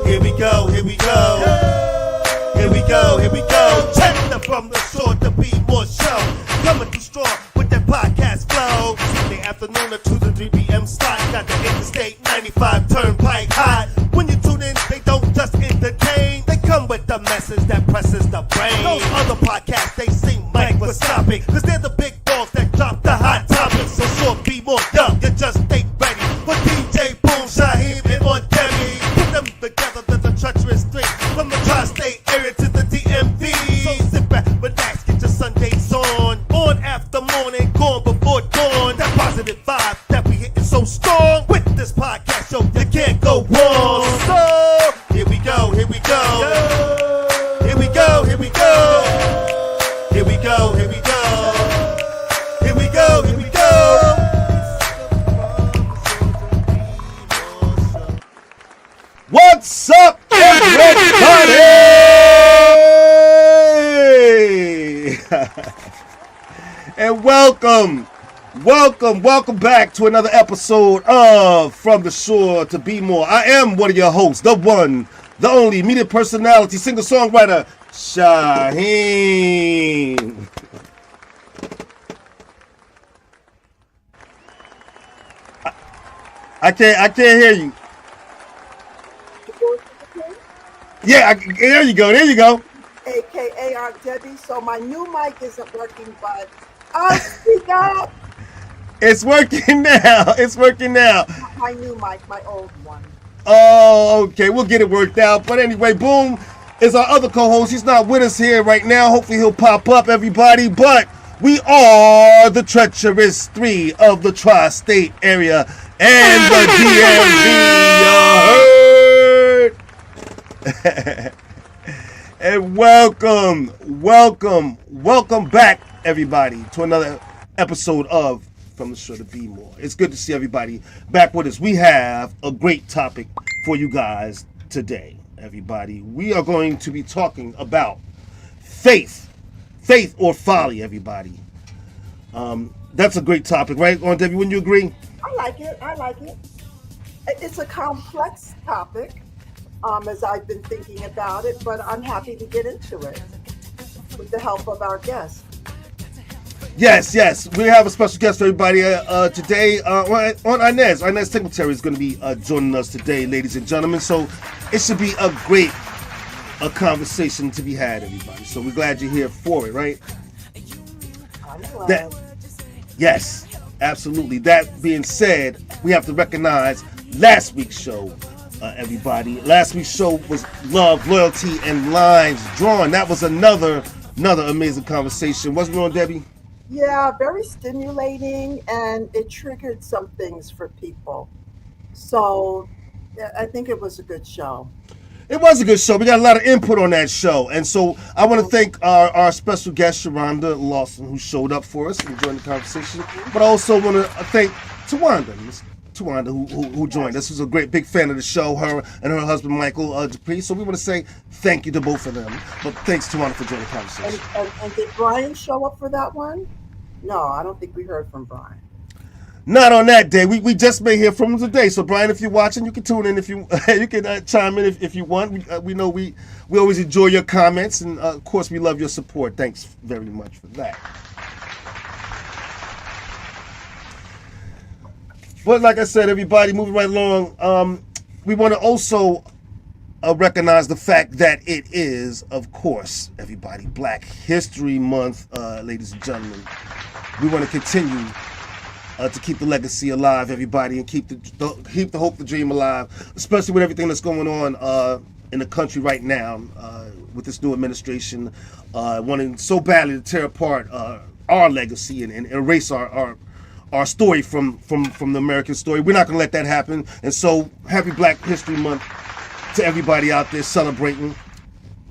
Here we go, here we go. Here we go, here we go. Check the From the Shore to Be More show. Coming through strong with that podcast flow. Sunday afternoon at 2 to 3 p.m. slot. Got the Interstate 95 Turnpike hot. When you tune in, they don't just entertain. They come with the message that presses the brain. Those other podcasts, they seem microscopic. Cause they're the big balls that drop the hot topics. So sure, be more young, you just stay ready. For DJ Boom, Shaheem, and on Demi. Put them together, there's a treacherous three. From the tri-state area to the DMV. So sit back, relax, get your Sundays on. On after morning, gone before dawn. That positive vibe that we hitting so strong. With this podcast show, you can't go wrong. So, here we go, here we go. Here we go, here we go. Here we go, here we go. Here we go, here we go. What's up, everybody? And welcome back to another episode of From the Shore to Be More. I am one of your hosts, the one, the only media personality, singer-songwriter, Shaheem. I can't hear you. Yeah, there you go. AKA Aunt Debbie. So my new mic isn't working, but I'll speak up. It's working now. My new mic, my old one. Oh, okay. We'll get it worked out. But anyway, Boom is our other co-host. He's not with us here right now. Hopefully he'll pop up, everybody. But we are the treacherous three of the tri-state area and the DMV. And welcome back, everybody, to another episode of From the Shore to Be More. It's good to see everybody back with us. We have a great topic for you guys today, everybody. We are going to be talking about faith or folly, everybody. That's a great topic, right, Aunt Debbie? Wouldn't you agree? I like it. It's a complex topic, as I've been thinking about it, but I'm happy to get into it with the help of our guest. Yes. We have a special guest for everybody today. On Inez Singletary is going to be joining us today, ladies and gentlemen. So it should be a great conversation to be had, everybody. So we're glad you're here for it, right? Yes, absolutely. That being said, we have to recognize last week's show, everybody. Last week's show was Love, Loyalty, and Lines Drawn. That was another amazing conversation. Wasn't it, on Debbie? Yeah, very stimulating, and it triggered some things for people. So I think it was a good show. It was a good show. We got a lot of input on that show. And so I want to thank our special guest, Sharonda Lawson, who showed up for us and joined the conversation. But I also want to thank Tawanda, who joined us. Who's a great big fan of the show, her and her husband, Michael Dupree. So we want to say thank you to both of them. But thanks, Tawanda, for joining the conversation. And did Brian show up for that one? No, I don't think we heard from Brian. Not on that day. We just may hear from him today. So Brian, if you're watching, you can tune in. If you can chime in if you want. We know we always enjoy your comments, and of course we love your support. Thanks very much for that. But like I said, everybody, moving right along. We want to also recognize the fact that it is, of course, everybody, Black History Month, ladies and gentlemen. We want to continue to keep the legacy alive, everybody, and keep the hope, the dream alive, especially with everything that's going on in the country right now with this new administration wanting so badly to tear apart our legacy and erase our story from the American story. We're not going to let that happen. And so, happy Black History Month to everybody out there celebrating,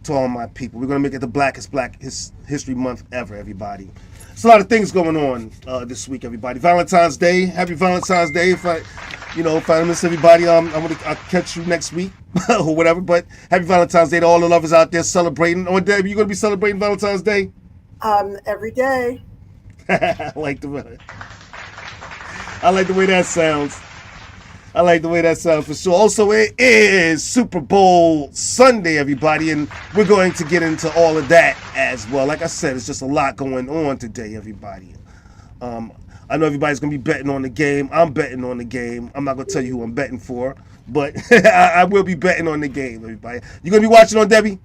to all my people. We're going to make it the blackest Black History Month ever, everybody. There's a lot of things going on this week, everybody. Valentine's Day. Happy Valentine's Day. If I miss everybody, I'll catch you next week or whatever. But happy Valentine's Day to all the lovers out there celebrating. Oh, Deb, you going to be celebrating Valentine's Day? Every day. I like the way that sounds. I like the way that sounds for sure. Also, it is Super Bowl Sunday, everybody, and we're going to get into all of that as well. Like I said, it's just a lot going on today, everybody. I know everybody's going to be betting on the game. I'm betting on the game. I'm not going to tell you who I'm betting for, but I will be betting on the game, everybody. You going to be watching on, Debbie?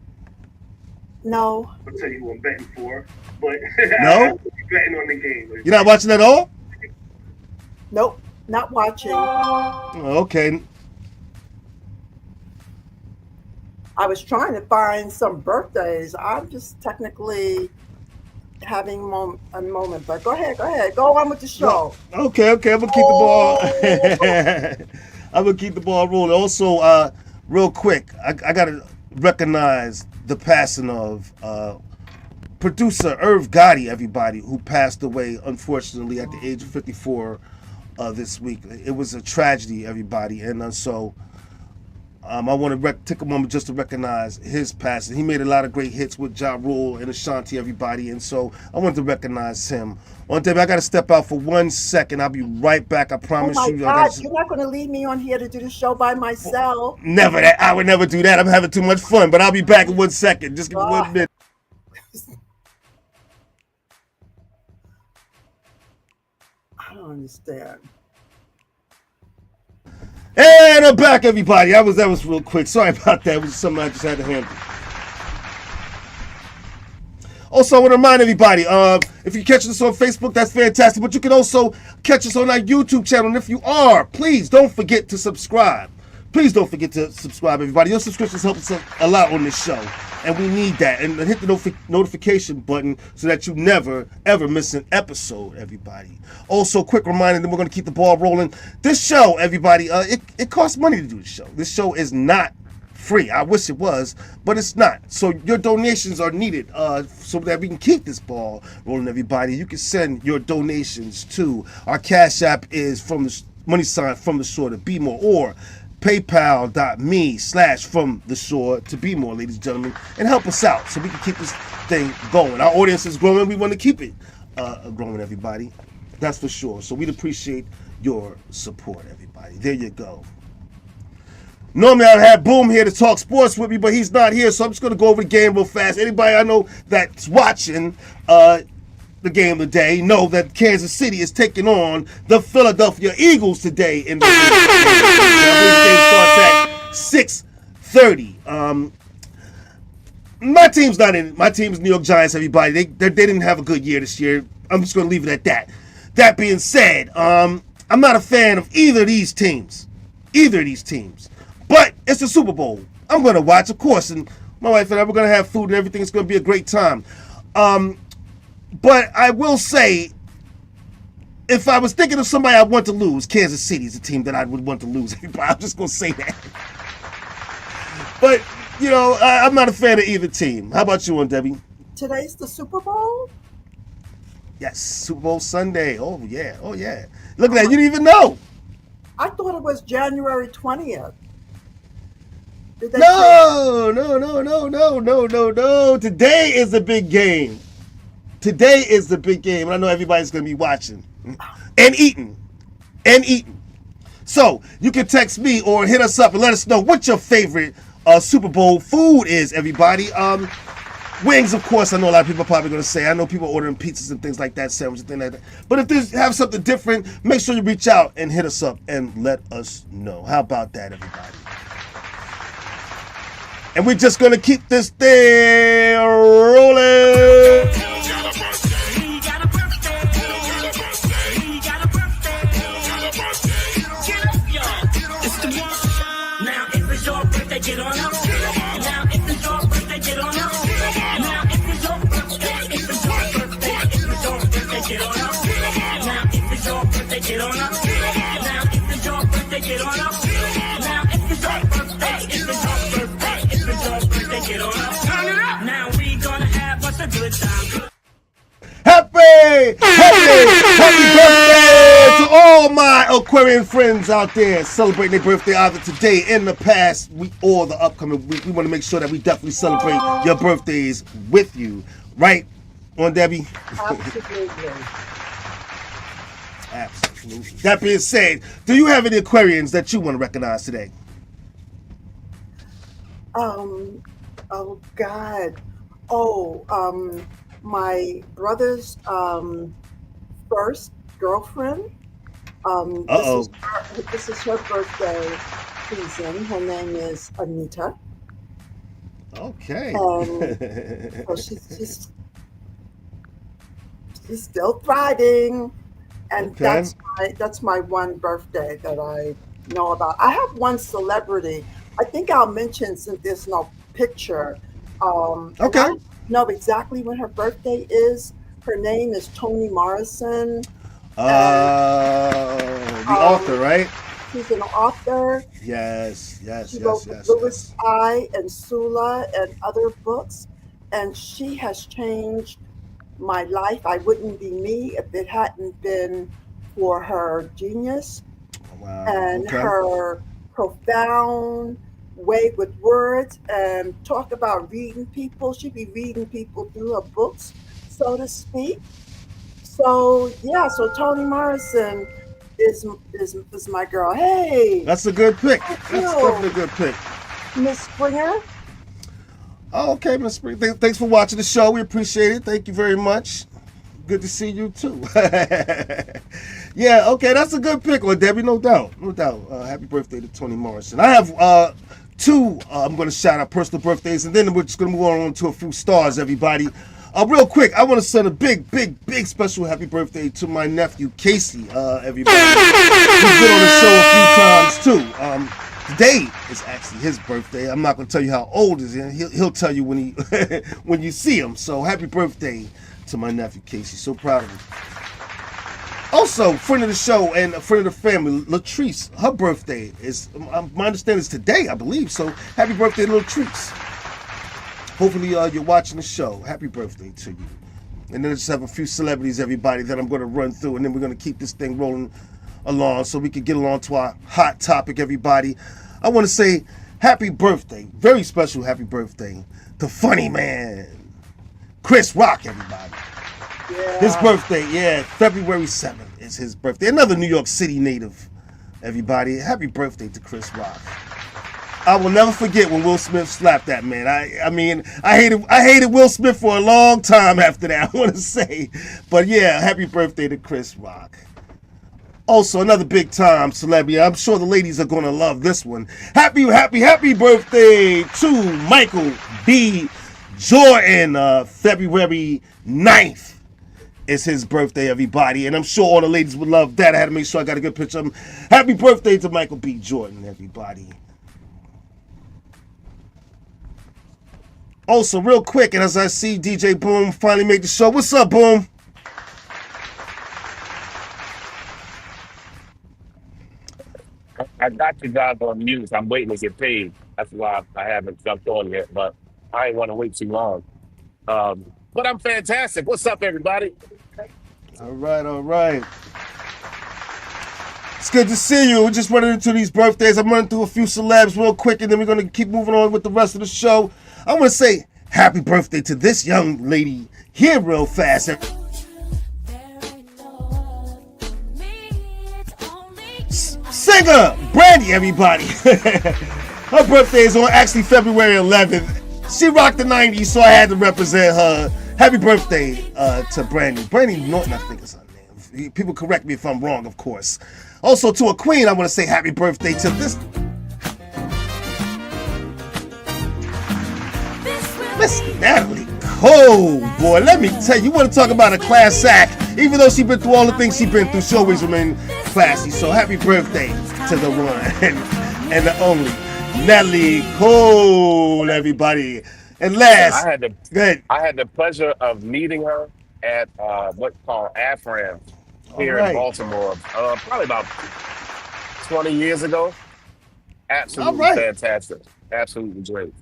No. I'll tell you who I'm betting for, but No? I'm betting on the game. You're not watching at all? Nope. Not watching. Okay. I was trying to find some birthdays. I'm just technically having a moment, but go ahead. Go on with the show. Okay. I'm gonna keep the ball. I'm gonna keep the ball rolling. Also, real quick, I gotta recognize the passing of producer Irv Gotti, everybody, who passed away unfortunately at the age of 54 this week. It was a tragedy, everybody, and so. I want to take a moment just to recognize his passing. He made a lot of great hits with Ja Rule and Ashanti, everybody, and so I wanted to recognize him. On David, I got to step out for 1 second. I'll be right back. I promise you. God, you're not going to leave me on here to do the show by myself. Never that. I would never do that. I'm having too much fun, but I'll be back in 1 second. Just give me 1 minute. I don't understand. And I'm back, everybody. That was real quick. Sorry about that. It was something I just had to handle. Also, I want to remind everybody, if you catch us on Facebook, that's fantastic. But you can also catch us on our YouTube channel. And if you are, please don't forget to subscribe. Please don't forget to subscribe, everybody. Your subscriptions help us a lot on this show. And we need that. And hit the notification button so that you never, ever miss an episode, everybody. Also, quick reminder, then we're going to keep the ball rolling. This show, everybody, it costs money to do the show. This show is not free. I wish it was, but it's not. So your donations are needed so that we can keep this ball rolling, everybody. You can send your donations to our Cash App is from the money sign from the shore to be more, or paypal.me/from the shore to be more, ladies and gentlemen, and help us out so we can keep this thing going. Our audience is growing. We want to keep it growing, everybody. That's for sure. So we'd appreciate your support, everybody. There you go. Normally I'd have Boom here to talk sports with me, but he's not here, so I'm just going to go over the game real fast. Anybody I know that's watching the game of the day know that Kansas City is taking on the Philadelphia Eagles today in the game. This game starts at 6:30. My team's not in it. My team's New York Giants, everybody. They didn't have a good year this year. I'm just going to leave it at that. That being said, I'm not a fan of either of these teams. But it's the Super Bowl. I'm going to watch, of course, and my wife and I, we're going to have food and everything. It's going to be a great time. But I will say, if I was thinking of somebody I want to lose, Kansas City is a team that I would want to lose. I'm just going to say that. But, you know, I'm not a fan of either team. How about you, Debbie? Today's the Super Bowl? Yes, Super Bowl Sunday. Oh, yeah. Look at that. You didn't even know. I thought it was January 20th. No. Today is the big game. And I know everybody's going to be watching and eating. So you can text me or hit us up and let us know what your favorite Super Bowl food is, everybody. Wings, of course. I know a lot of people are probably going to say. I know people ordering pizzas and things like that, sandwiches and things like that. But if they have something different, make sure you reach out and hit us up and let us know. How about that, everybody? And we're just going to keep this thing rolling. Get on up. Now if it's your birthday, get on up. Now if it's your birthday, get on up. Now if it's your birthday, get on up. Now if it's your birthday, get on up. Now if it's your birthday, get on up. Turn it up. Now we gonna have us a good time. Happy birthday to all my Aquarian friends out there celebrating their birthday either today, in the past week, or the upcoming week. We want to make sure that we definitely celebrate your birthdays with you. Right? On Debbie? Absolutely. Absolutely. That being said, do you have any Aquarians that you want to recognize today? Um, oh God. Oh, my brother's first girlfriend. Um, this is Uh-oh. this is her birthday season. Her name is Anita, Okay. and so she's still thriving, and Okay. that's my one birthday that I know about. I have one celebrity. I think I'll mention since there's no picture, and I Okay. don't know exactly when her birthday is. Her name is Toni Morrison, and The author, um, right? she's an author. Yes, yes, She yes, wrote yes, Lewis yes. I and Sula and other books, and she has changed my life. I wouldn't be me if it hadn't been for her genius Wow. and Okay. her profound way with words, and talk about reading people. She'd be reading people through her books, so to speak. So yeah, so Toni Morrison is my girl. Hey, That's a good pick. thank That's definitely a you, good pick. Miss Springer. Oh, okay, Miss Spring. Thanks for watching the show. We appreciate it. Thank you very much. Good to see you too. Yeah, okay, that's a good pick, on Debbie, no doubt, no doubt. Happy birthday to Toni Morrison. I have two. I'm going to shout out personal birthdays, and then we're just going to move on to a few stars, everybody. Real quick, I want to send a big, big, big special happy birthday to my nephew Casey. Everybody, he's been on the show a few times too. Today is actually his birthday. I'm not going to tell you how old he is. He'll tell you when he when you see him. So happy birthday to my nephew Casey. So proud of him. Also, friend of the show and a friend of the family, Latrice. Her birthday is, my understanding is today, I believe. So happy birthday, Latrice. Hopefully you're watching the show. Happy birthday to you. And then I just have a few celebrities, everybody, that I'm going to run through. And then we're going to keep this thing rolling along so we can get along to our hot topic, everybody. I want to say happy birthday, very special happy birthday to Funny Man, Chris Rock, everybody. His Yeah. birthday, yeah, February 7th is his birthday. Another New York City native, everybody. Happy birthday to Chris Rock. I will never forget when Will Smith slapped that man. I mean, I hated Will Smith for a long time after that, I want to say. But yeah, happy birthday to Chris Rock. Also, another big time celebrity. I'm sure the ladies are going to love this one. Happy birthday to Michael B. Jordan. February 9th is his birthday, everybody. And I'm sure all the ladies would love that. I had to make sure I got a good picture of him. Happy birthday to Michael B. Jordan, everybody. Also, real quick, and as I see DJ Boom finally made the show. What's up, Boom? I got you guys on mute. I'm waiting to get paid. That's why I haven't jumped on yet, but I ain't want to wait too long. But I'm fantastic. What's up, everybody? All right, all right. It's good to see you. We're just running into these birthdays. I'm running through a few celebs real quick, and then we're going to keep moving on with the rest of the show. I want to say happy birthday to this young lady here real fast. Singer Brandy, everybody. Her birthday is on actually February 11th. She rocked the 90s, so I had to represent her. Happy birthday to Brandy. Brandy Norton, I think is her name. People correct me if I'm wrong, of course. Also, to a queen, I want to say happy birthday to this Miss Natalie Cole, boy. Let me tell you, you want to talk about a class act. Even though she's been through all the things she's been through, she always remain classy. So happy birthday to the one and the only Natalie Cole, everybody. And Listen, last, go ahead. I had the pleasure of meeting her at what's called AFRAM All here in right. Baltimore, probably about 20 years ago. All Absolutely right. fantastic. Absolutely great.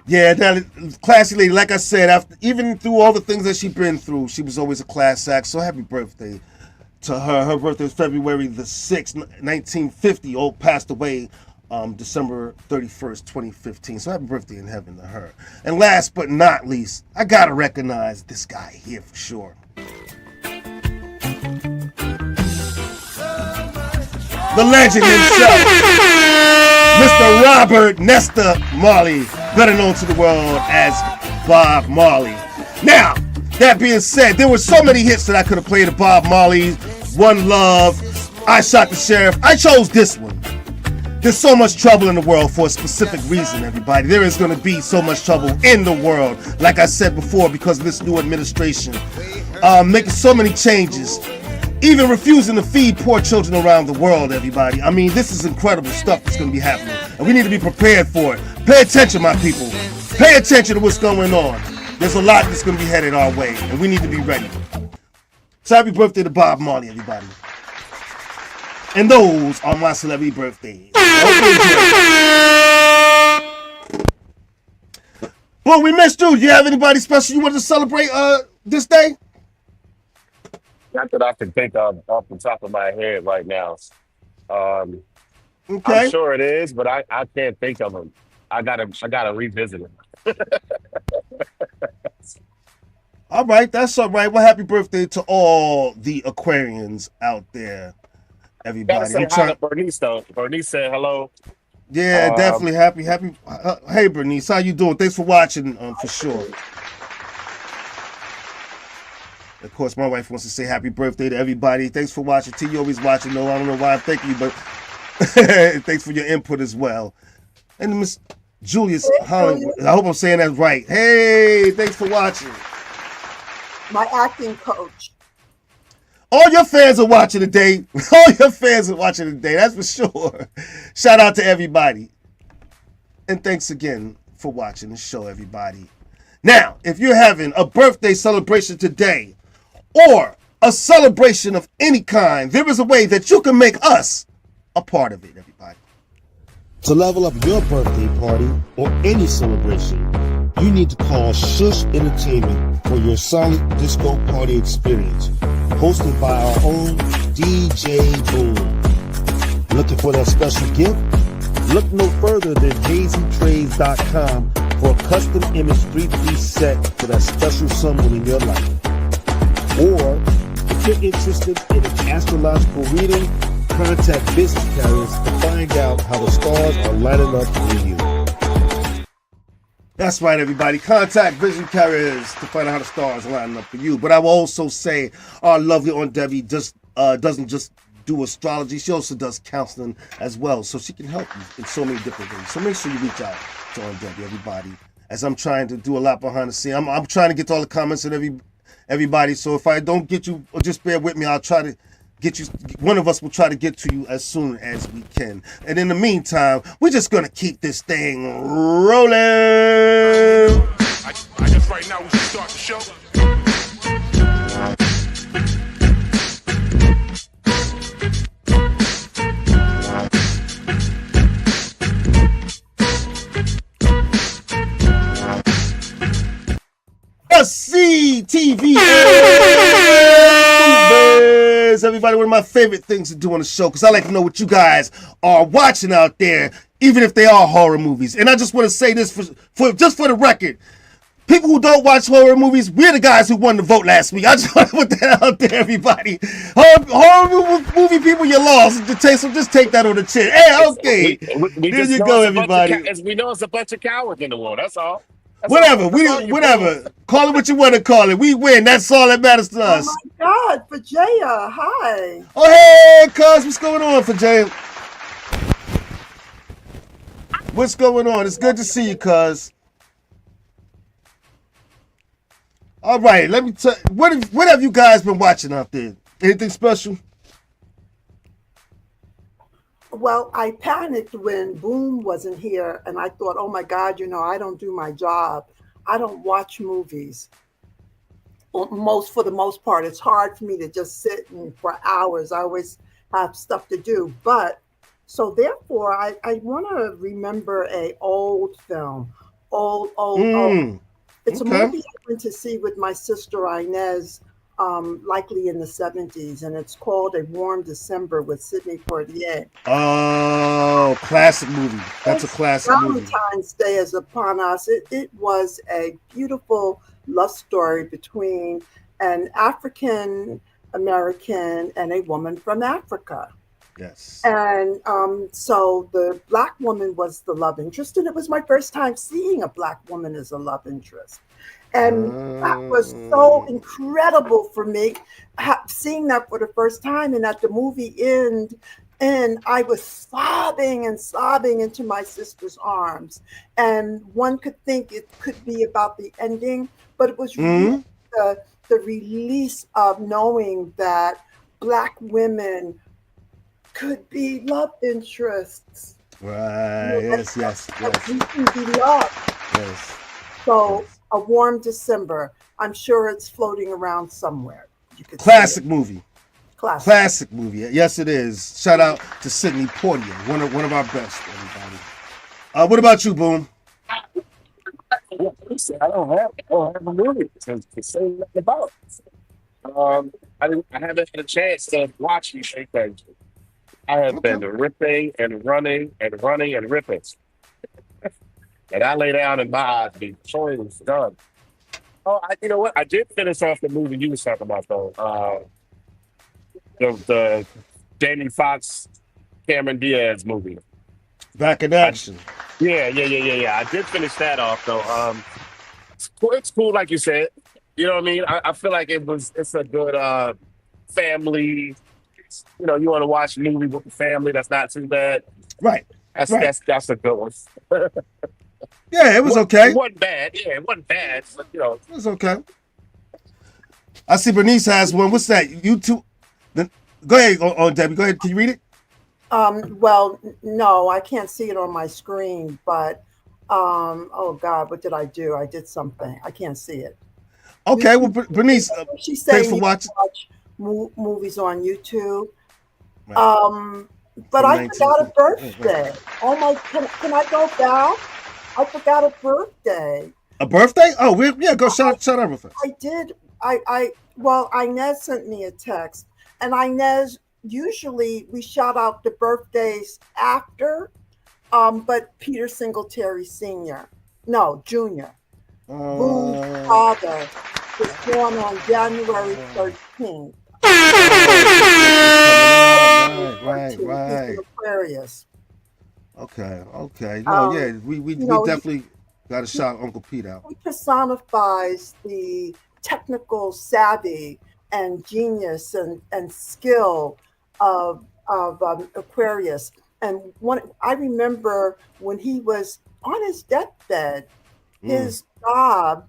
Yeah, that classy lady. Like I said, even through all the things that she's been through, she was always a class act. So happy birthday to her. Her birthday is February the 6th, 1950. Passed away December 31st, 2015. So happy birthday in heaven to her. And last but not least, I got to recognize this guy here for sure. the legend himself, Mr. Robert Nesta Marley, better known to the world as Bob Marley. Now, that being said, there were so many hits that I could have played of Bob Marley. One Love, I Shot the Sheriff. I chose this one. There's so much trouble in the world for a specific reason, everybody. There is going to be so much trouble in the world, like I said before, because of this new administration. Making so many changes, even refusing to feed poor children around the world, everybody. I mean, this is incredible stuff that's going to be happening, and we need to be prepared for it. Pay attention, my people. Pay attention to what's going on. There's a lot that's going to be headed our way, and we need to be ready. So happy birthday to Bob Marley, everybody. And those are my celebrity birthdays. Well, we missed you. Do you have anybody special you want to celebrate this day? Not that I can think of off the top of my head right now. Okay. I'm sure it is, but I can't think of them. I gotta revisit it. All right, that's all right. Well, happy birthday to all the Aquarians out there, Gotta everybody. say hi to Bernice though. Bernice said hello. Yeah, definitely happy. Hey, Bernice, how you doing? Thanks for watching, for sure. Of course, my wife wants to say happy birthday to everybody. Thanks for watching. T, you always watching. No, I don't know why I'm thanking you, but thanks for your input as well. And Miss Julius Holland, I hope I'm saying that right. Hey, thanks for watching. My acting coach. All your fans are watching today. All your fans are watching today. That's for sure. Shout out to everybody. And thanks again for watching the show, everybody. Now, if you're having a birthday celebration today or a celebration of any kind, there is a way that you can make us a part of it, everybody. To level up your birthday party or any celebration, you need to call Shush Entertainment for your solid disco party experience. Hosted by our own DJ Boom. Looking for that special gift? Look no further than hazytrades.com for a custom image 3-piece set for that special someone in your life. Or, if you're interested in an astrological reading, contact business carriers to find out how the stars are lining up for you. That's right, everybody. Contact vision carriers to find out how the stars are lining up for you. But I will also say our lovely Aunt Debbie doesn't just do astrology. She also does counseling as well. So she can help you in so many different ways. So make sure you reach out to Aunt Debbie, everybody. As I'm trying to do a lot behind the scenes. I'm trying to get to all the comments and everybody. So if I don't get you, or just bear with me, I'll try to get you. One of us will try to get to you as soon as we can. And in the meantime, we're just gonna keep this thing rolling. I guess right now we should start the show. CTV. Everybody, one of my favorite things to do on the show, because I like to know what you guys are watching out there, even if they are horror movies. And I just want to say this for the record. People who don't watch horror movies, we're the guys who won the vote last week. I just want to put that out there, everybody. Horror movie people, you lost. So just take that on the chin. Hey, okay. We There just you know go, it's a bunch of everybody. we know it's a bunch of cowards in the world. That's all. Whatever. Call it what you want to call it. We win. That's all that matters to us. Oh my God, Fajaya, hi. Oh, hey, cuz, what's going on, Fajay? What's going on? It's good to see you, cuz. All right, let me tell you, what have you guys been watching out there? Anything special? Well, I panicked when Boom wasn't here, and I thought, oh my God, I don't do my job. I don't watch movies. For the most part, it's hard for me to just sit for hours. I always have stuff to do. But so therefore, I want to remember a old film, old. It's Okay. a movie I went to see with my sister Inez, likely in the 70s, and it's called A Warm December with Sidney Poitier. Oh, classic movie. That's a classic movie. Valentine's Day is upon us. It was a beautiful love story between an African American and a woman from Africa. Yes. And so the black woman was the love interest, and it was my first time seeing a black woman as a love interest. And that was so incredible for me, seeing that for the first time. And at the movie end, and I was sobbing and sobbing into my sister's arms. And one could think it could be about the ending, but it was really the release of knowing that black women could be love interests. Right. Yes. We can be loved. Yes. So A Warm December. I'm sure it's floating around somewhere. You could Classic movie. Classic. Classic movie. Yes, it is. Shout out to Sidney Poitier, one of our best. Everybody. What about you, Boom? I don't have a movie to say nothing about. I haven't had a chance to watch these things. I have been ripping and running and running and ripping. And I lay down and my eyes before it was done. Oh, you know what? I did finish off the movie you was talking about, though. The Jamie Foxx, Cameron Diaz movie. Back in Action. Yeah. I did finish that off, though. It's cool, like you said. You know what I mean? I feel like it's a good family. You know, you want to watch a movie with the family. That's not too bad. Right. That's a good one. Yeah, it was okay. It wasn't bad. Yeah, it wasn't bad. But, you know, it was okay. I see Bernice has one. What's that? YouTube. Go ahead, Debbie. Go ahead. Can you read it? Well, no, I can't see it on my screen. But oh God, what did I do? I did something. I can't see it. Okay, well, Bernice, she's saying thanks for watching. Watch movies on YouTube. Right. But I forgot a birthday. Oh my! Can I go back? I forgot a birthday. A birthday? Oh, go shout out real fast. I did. Well, Inez sent me a text, and Inez, usually we shout out the birthdays after, but Peter Singletary Sr. No, Jr. Boo's father was born on January 13th. Right. Aquarius. Okay. No, we definitely got to shout Uncle Pete out. He personifies the technical savvy and genius and skill of Aquarius. And I remember when he was on his deathbed, his job,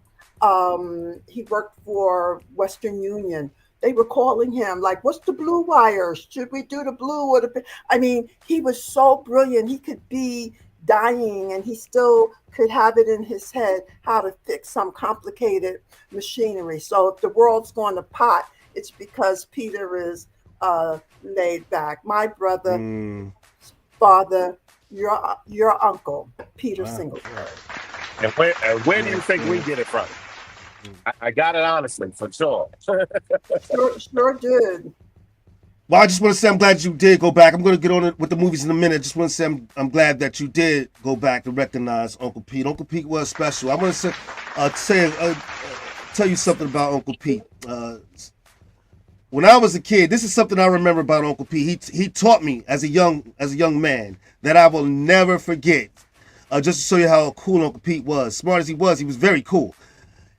he worked for Western Union. They were calling him like, what's the blue wire? Should we do the blue or the... I mean, he was so brilliant. He could be dying and he still could have it in his head how to fix some complicated machinery. So if the world's going to pot, it's because Peter is laid back. My brother, father, your uncle, Peter Singletary. And where do you think we get it from? I got it honestly, for sure. Sure did. Well, I just want to say I'm glad you did go back. I'm going to get on it with the movies in a minute. Just want to say I'm glad that you did go back to recognize Uncle Pete. Uncle Pete was special. I want to tell you something about Uncle Pete. When I was a kid, this is something I remember about Uncle Pete. He taught me as a young man that I will never forget. Just to show you how cool Uncle Pete was. Smart as he was very cool.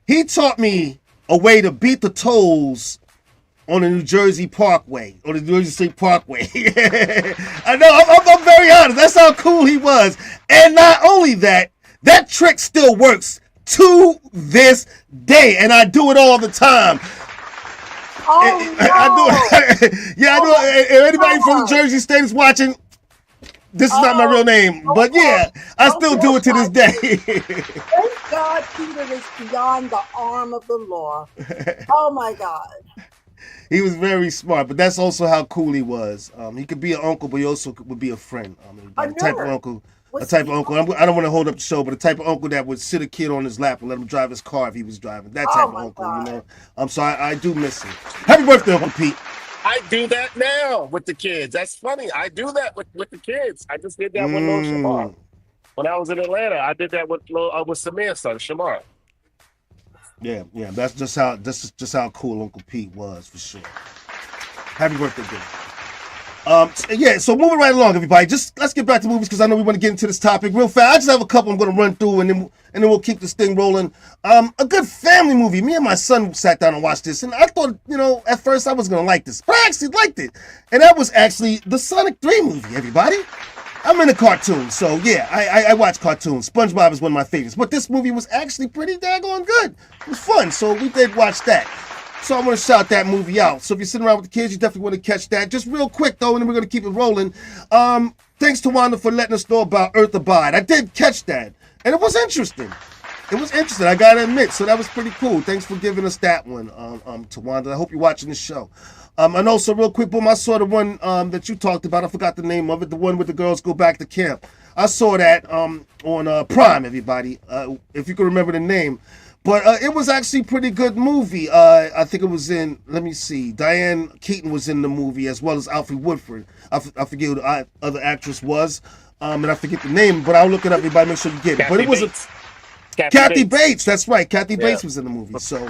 He taught me a way to beat the tolls on the New Jersey Parkway, or the New Jersey State Parkway. I know, I'm very honest. That's how cool he was. And not only that, that trick still works to this day, and I do it all the time. Oh, no. I do it. Yeah, I do it. If anybody from the Jersey State is watching, this is not my real name, but yeah, I still do it to this day. Thank God Peter is beyond the arm of the law. Oh my God. He was very smart, but that's also how cool he was. He could be an uncle, but he also would be a friend. The type of uncle. I don't want to hold up the show, but the type of uncle that would sit a kid on his lap and let him drive his car if he was driving. That type of uncle, God. you know. So I do miss him. Happy birthday, Uncle Pete. I do that now with the kids. That's funny. I do that with the kids. I just did that with little Shamar. When I was in Atlanta, I did that with Samir's son, Shamar. Yeah. That's just how cool Uncle Pete was, for sure. Happy birthday, dude. Yeah, so moving right along, everybody. Just let's get back to movies because I know we want to get into this topic real fast. I just have a couple I'm going to run through, and then we'll keep this thing rolling. A good family movie. Me and my son sat down and watched this, and I thought, at first I was going to like this, but I actually liked it, and that was actually the Sonic 3 movie. Everybody, I'm into cartoons, so yeah, I watch cartoons. SpongeBob is one of my favorites, but this movie was actually pretty daggone good. It was fun, so we did watch that. So I'm going to shout that movie out. So if you're sitting around with the kids, you definitely want to catch that. Just real quick, though, and then we're going to keep it rolling. Thanks to Wanda for letting us know about Earth Abide. I did catch that, and it was interesting. I got to admit. So that was pretty cool. Thanks for giving us that one, to Wanda. I hope you're watching the show. And also, real quick, boom, I saw the one that you talked about. I forgot the name of it. The one where the girls go back to camp. I saw that on Prime, everybody, if you can remember the name. But it was actually a pretty good movie. I think it was in, let me see, Diane Keaton was in the movie as well as Alfred Woodford. I forget who the other actress was, and I forget the name, but I'll look it up, everybody, make sure you get it. But it was Kathy Bates. That's right, Kathy Bates was in the movie. So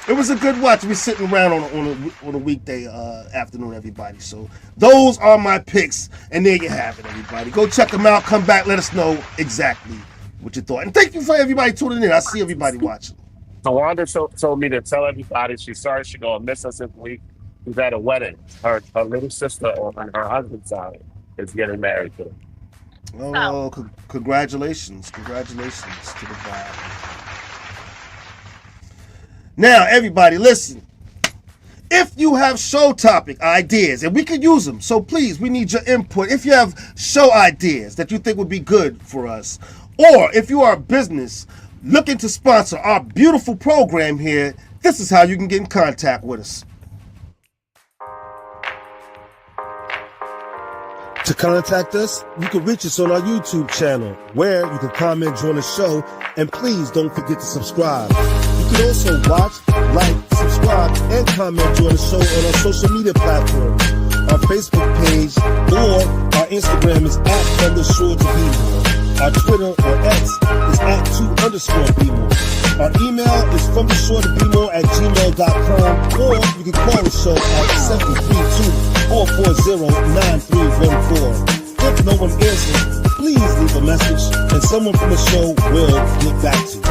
it was a good watch. We're sitting around on a weekday afternoon, everybody. So those are my picks, and there you have it, everybody. Go check them out. Come back. Let us know exactly what you thought. And thank you for everybody tuning in. I see everybody watching. Tawanda told me to tell everybody she's sorry she's going to miss us this week. She's at a wedding. Her little sister on her husband's side is getting married to her. Oh, congratulations. Congratulations to the bride. Now, everybody, listen. If you have show topic ideas, and we could use them, so please, we need your input. If you have show ideas that you think would be good for us, or if you are a business looking to sponsor our beautiful program here, this is how you can get in contact with us. To contact us, you can reach us on our YouTube channel, where you can comment during the show, and please don't forget to subscribe. You can also watch, like, subscribe, and comment during the show on our social media platforms, our Facebook page, or our Instagram is @From the Shore to Be More. Our Twitter or X is @2_BeMore. Our email is fromtheshore@gmail.com, or you can call the show at 732-440-9314. If no one answers, please leave a message, and someone from the show will get back to you.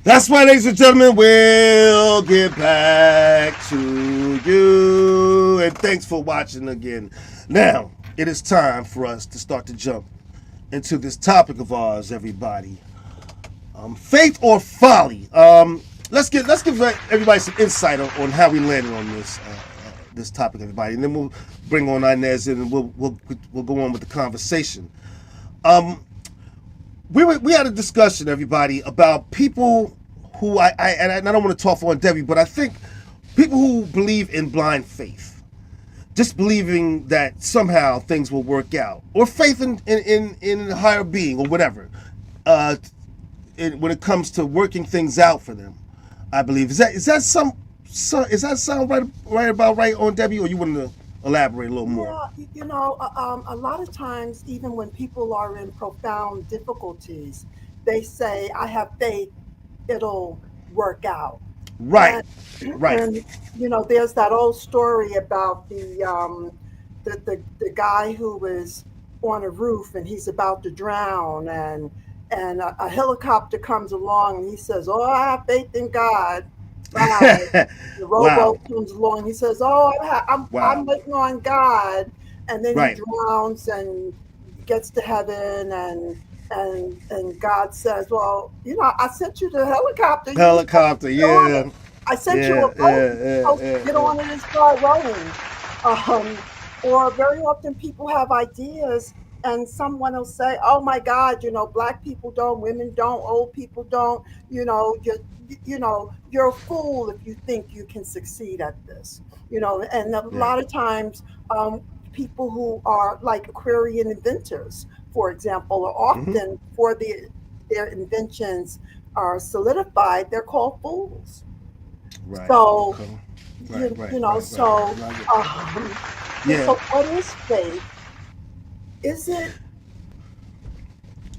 That's right, ladies and gentlemen, we'll get back to you. And thanks for watching again. Now, it is time for us to start to jump into this topic of ours, everybody. Faith or folly. Let's give everybody some insight on how we landed on this topic, everybody. And then we'll bring on Inez in and we'll go on with the conversation. We had a discussion, everybody, about people who I don't want to talk on Debbie, but I think people who believe in blind faith, just believing that somehow things will work out, or faith in a higher being or whatever. When it comes to working things out for them, I believe is that sound right on Debbie, or you want to elaborate a little more? Yeah, a lot of times, even when people are in profound difficulties, they say, "I have faith, it'll work out." Right, right. And there's that old story about the guy who was on a roof and he's about to drown, and a helicopter comes along and he says, "Oh, I have faith in God." The rowboat comes along. He says, "Oh, I'm waiting on God," and then he drowns and gets to heaven, and God says, "Well, I sent you the helicopter. Yeah. I sent you a boat. Get on it and start rowing." Or very often people have ideas, and someone will say, "Oh my God, black people don't, women don't, old people don't. You're a fool if you think you can succeed at this." And a lot of times, people who are like Aquarian inventors, for example, are often before their inventions are solidified, they're called fools. Right. So, So what is faith? Is it?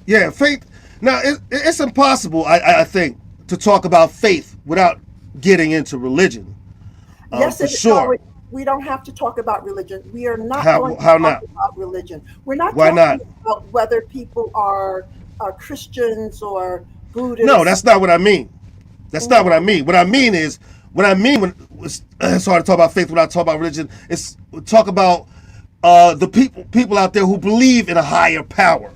Yeah, faith. Now it's impossible, I think, to talk about faith without getting into religion. Yes, For sure. we don't have to talk about religion. We are not How going to how talk not? about religion. We're not Why talking not? about whether people are Christians or No, Buddhists. that's not what I mean. That's not what I No, mean. What I mean is, what I mean when it's hard to talk about faith when I talk about religion. It's talk about the people out there who believe in a higher power,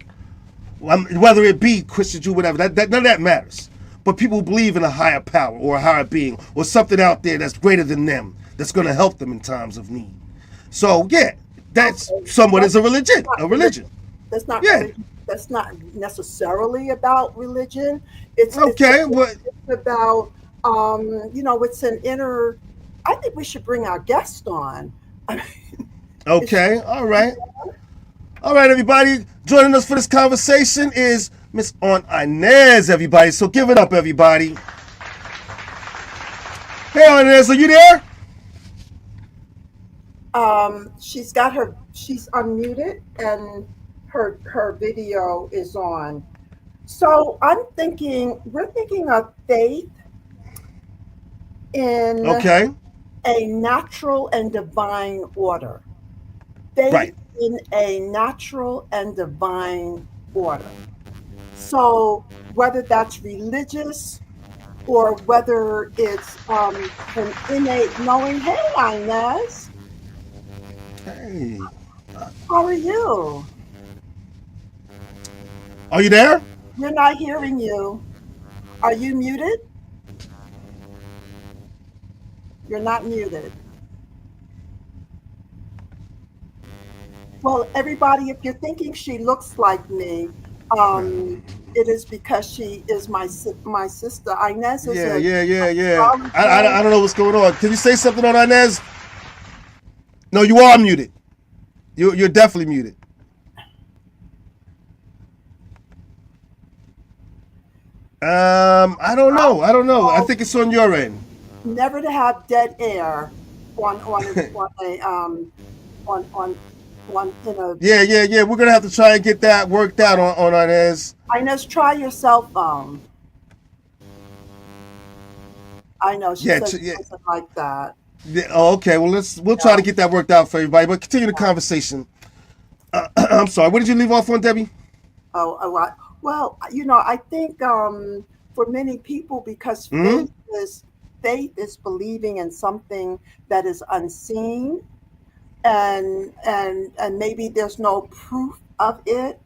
whether it be Christian, Jew, whatever. None of that matters. But people who believe in a higher power or a higher being or something out there that's greater than them, that's going to help them in times of need. So yeah, that's okay. somewhat That's is a religion. not A religion. religion. That's not Yeah. religion. That's not necessarily about religion. It's Okay. But about it's an inner. I think we should bring our guest on. I mean, is okay. All right. All right, everybody. Joining us for this conversation is Miss Aunt Inez, everybody. So give it up, everybody. Hey, Aunt Inez, are you there? she's unmuted and her video is on. So we're thinking of faith in Okay. a natural and divine order. Right. Faith in a natural and divine order. So whether that's religious or whether it's an innate knowing. Hey, Inez, Hey. how are you? Are you there? We're not hearing you. Are you muted? You're not muted. Well, everybody, if you're thinking she looks like me, it is because she is my sister. Inez is Yeah, a yeah, yeah, yeah. I astrologer. don't know what's going on. Can you say something on Inez? No, you are muted. You're definitely muted. I don't know. I don't know. I Oh, think it's on your end. never to have dead air on a on in a. Yeah, yeah, yeah. We're gonna have to try and get that worked out on Inez. Inez, try your cell phone. I know she Yeah, said it yeah, wasn't like that. yeah. Oh, okay. Well, we'll try Yeah. to get that worked out for everybody. But continue the conversation. I'm sorry. What did you leave off on, Debbie? Well, I think for many people, because Hmm. faith is believing in something that is unseen, and maybe there's no proof of it.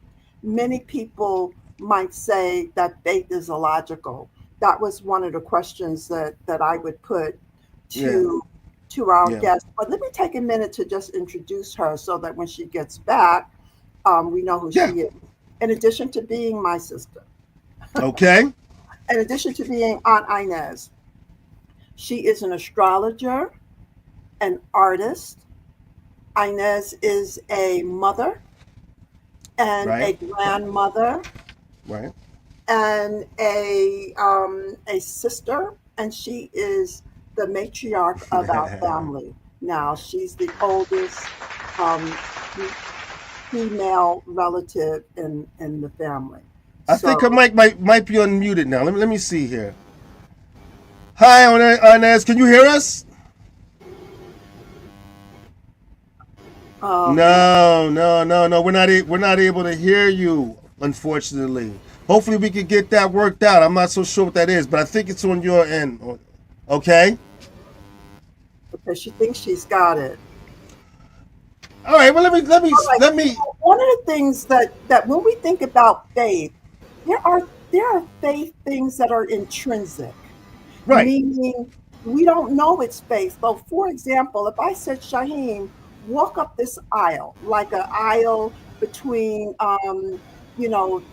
Many people might say that faith is illogical. That was one of the questions that I would put Yeah, to our yeah, guest. But let me take a minute to just introduce her so that when she gets back, we know who yeah. she is. In addition to being my sister, Okay. in addition to being Aunt Inez, she is an astrologer, an artist. Inez is a mother and Right. a grandmother Right. and a sister, and she is the matriarch of our family. Now she's the oldest um, female relative in the family. I think her So mic might be unmuted now. Let me see here. Hi, Inez. Can you hear us? yeah, No, no, no, no. We're not able to hear you, unfortunately. Hopefully, we can get that worked out. I'm not so sure what that is, but I think it's on your end. Okay. because she thinks she's got it. All right. Well, let me All right. let me. One of the things that when we think about faith, there are faith things that are intrinsic, Right. meaning we don't know it's faith. So, for example, if I said, Shaheem, walk up this aisle, like an aisle between,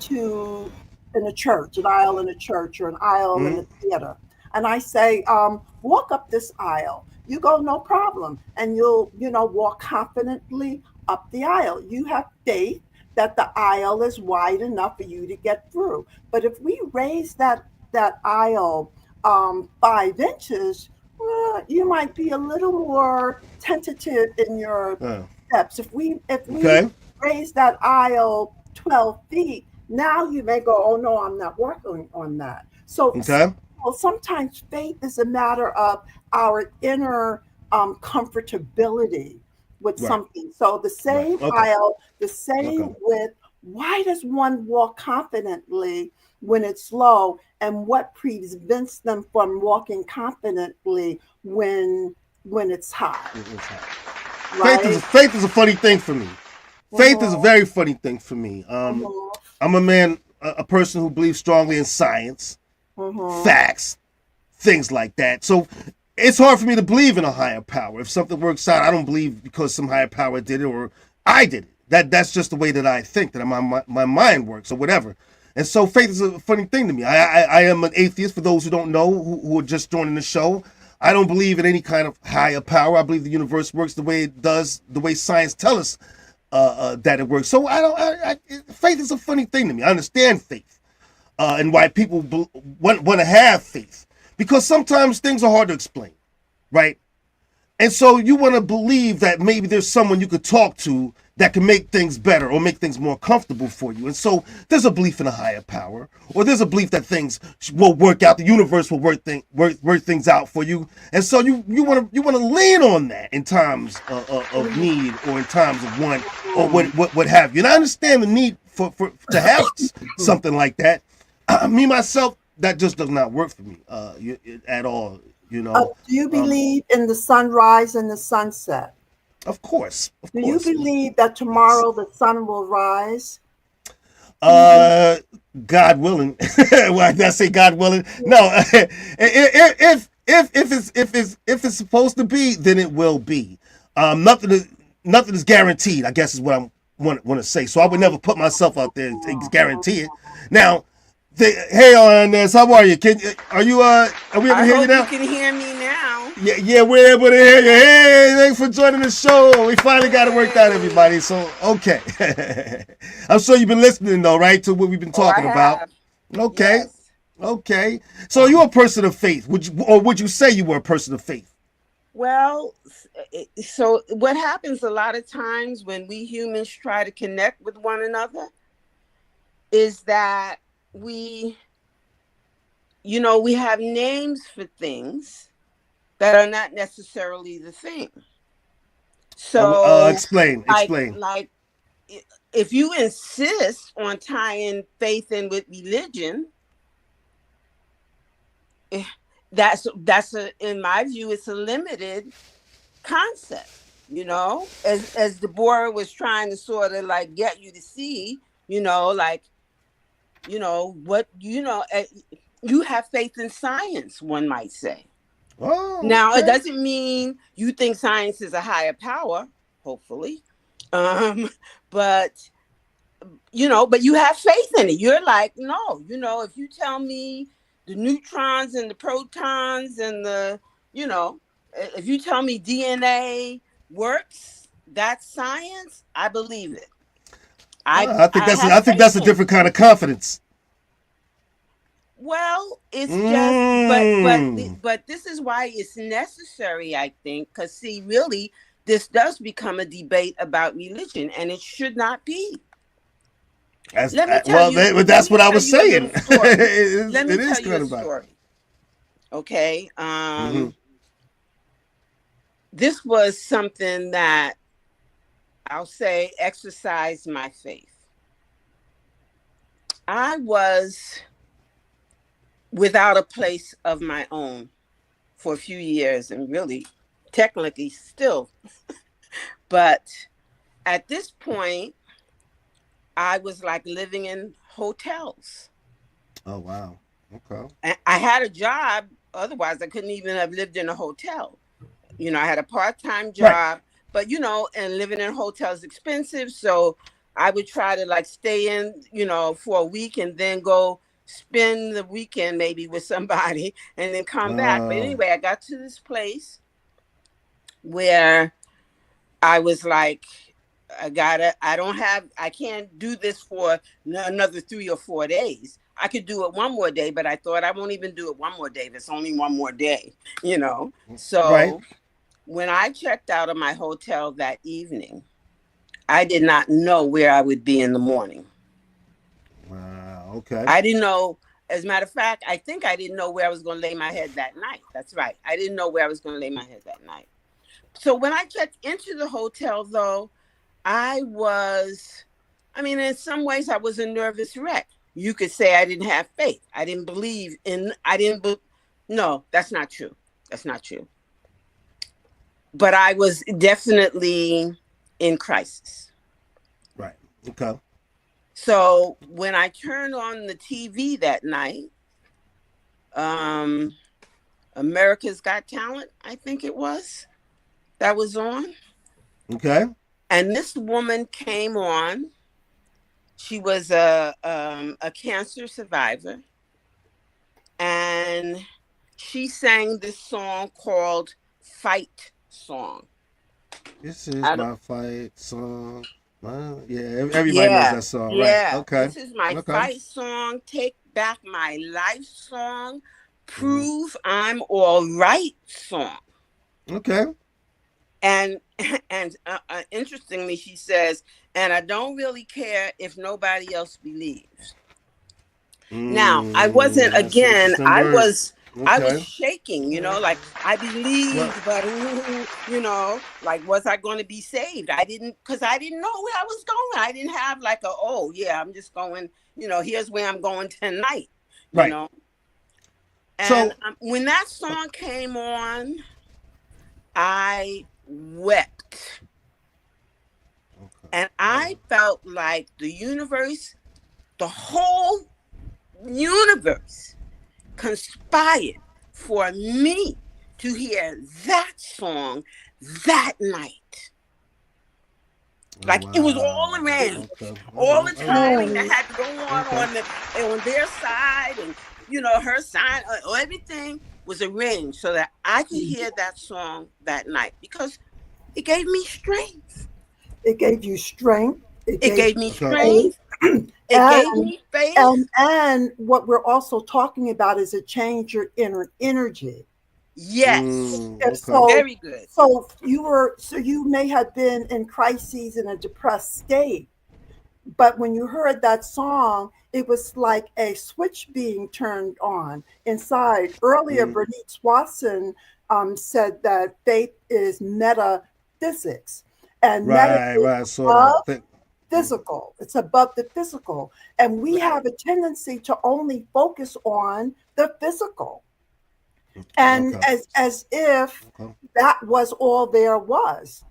two in a church, an aisle in a church, or an aisle in Mm, a theater, and I say, walk up this aisle. You go, no problem, and you'll, walk confidently up the aisle. You have faith that the aisle is wide enough for you to get through. But if we raise that aisle 5 inches, you might be a little more tentative in your uh, steps. If we okay. raise that aisle 12 feet, now you may go, oh no, I'm not working on that. So Okay. Well, sometimes faith is a matter of our inner comfortability with Right. something. So the Right. same Okay. aisle, the Okay. same with why does one walk confidently when it's low, and what prevents them from walking confidently when it's high, It's high. right? Faith is a funny thing for me. Faith is a Mm-hmm, very funny thing for me. mm-hmm, I'm a man, a person who believes strongly in science, mm-hmm. facts, things like that. So it's hard for me to believe in a higher power. If something works out, I don't believe because some higher power did it or I did it. That's just the way that I think, that my mind works or whatever. And so faith is a funny thing to me. I am an atheist, for those who don't know, who are just joining the show. I don't believe in any kind of higher power. I believe the universe works the way it does, the way science tells us that it works. So faith is a funny thing to me. I understand faith and why people want to have faith, because sometimes things are hard to explain, right? And so you want to believe that maybe there's someone you could talk to that can make things better or make things more comfortable for you. And so there's a belief in a higher power, or there's a belief that things will work out. The universe will work things out for you. And so you want to lean on that in times of need or in times of want or what have you. And I understand the need for to have something like that. Me myself, that just does not work for me at all. You know, Do you um, believe in the sunrise and the sunset? of Do you course, believe that yes. tomorrow the sun will rise? Even Uh, God willing. Why did I say God willing? No. If it's supposed to be, then it will be. Nothing is guaranteed, I guess is what I want to say. So I would never put myself out there to guarantee it. Now, hey, Ernest, how are you? Are we able I to hear you hope you now? can hear me now. Yeah, we're able to hear you. Hey, thanks for joining the show. We finally got it worked out, Hey. everybody. So, okay. I'm sure you've been listening, though, right, to what we've been Oh, I talking about. have. Okay. Yes. Okay. So, you're a person of faith. Would you say you were a person of faith? Well, so what happens a lot of times when we humans try to connect with one another is that we, we have names for things that are not necessarily the thing. So, Explain. like, Explain. like if you insist on tying faith in with religion, eh, in my view, it's a limited concept. As Deborah was trying to sort of like get you to see, like what you have faith in science, one might say. Oh, Now, it okay. doesn't mean you think science is a higher power, hopefully. Um, but but you have faith in it. You're like, no, if you tell me the neutrons and the protons and if you tell me DNA works, that's science, I believe it. I think I that's have I think faith that's a in it. different kind of confidence. Well, it's just, Mm. but this is why it's necessary, I think, because see, really, this does become a debate about religion, and it should not be. Let me tell Well, you. Let that's me what I tell was you a saying. little story. Let me It is tell you kind a of about. story. Okay. Mm-hmm. This was something that I'll say exercised my faith. I was without a place of my own for a few years, and really, technically, still. But at this point, I was like living in hotels. Oh wow. Okay. I had a job. Otherwise, I couldn't even have lived in a hotel. I had a part-time Right. job, but and living in hotels is expensive. So I would try to like stay in, for a week and then go spend the weekend maybe with somebody and then come back. But Uh, anyway, I got to this place where I was like, I can't do this for another 3 or 4 days. I could do it one more day, but I thought I won't even do it one more day. There's only one more day, right. So when I checked out of my hotel that evening, I did not know where I would be in the morning. Wow. Okay. I didn't know. As a matter of fact, I think I didn't know where I was going to lay my head that night. That's right. I didn't know where I was going to lay my head that night. So when I checked into the hotel, though, in some ways, I was a nervous wreck. You could say I didn't have faith. I didn't believe in, no, that's not true. That's not true. But I was definitely in crisis. Right. Okay. So when I turned on the TV that night, America's Got Talent, I think it was, that was on. Okay. And this woman came on. She was a cancer survivor. And she sang this song called Fight Song. This is my fight song. Yeah, everybody knows that song, right? Okay. This is my fight song, Take Back My Life song, Prove I'm All Right song. Okay. And interestingly, she says, and I don't really care if nobody else believes. Now, I wasn't, again, I was shaking, like I believed, but was I going to be saved? Because I didn't know where I was going. I didn't have I'm just going, here's where I'm going tonight, you know? And so, when that song came on, I wept. And I felt like the whole universe conspired for me to hear that song that night. It was all around, all the timing that had to go on their side, and her side, everything was arranged so that I could hear that song that night because it gave me strength. It gave you strength. It gave me strength. It gave me faith. And what we're also talking about is a change your inner energy. Yes. So, very good. So you may have been in crises in a depressed state, but when you heard that song, it was like a switch being turned on inside. Earlier, Bernice Watson said that faith is metaphysics. And physical. It's above the physical. And we have a tendency to only focus on the physical. And as if that was all there was.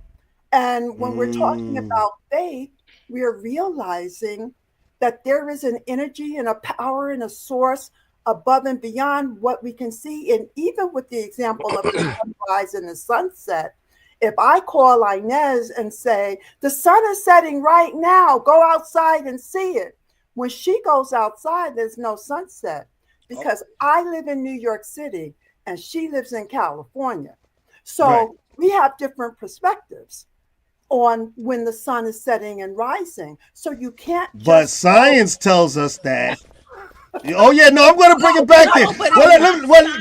And when we're talking about faith, we're realizing that there is an energy and a power and a source above and beyond what we can see. And even with the example of the sunrise and the sunset, if I call Inez and say, the sun is setting right now, go outside and see it. When she goes outside, there's no sunset because I live in New York City and she lives in California. So we have different perspectives on when the sun is setting and rising. So you can't But science tells us that. Oh yeah, no, I'm going to bring it back there.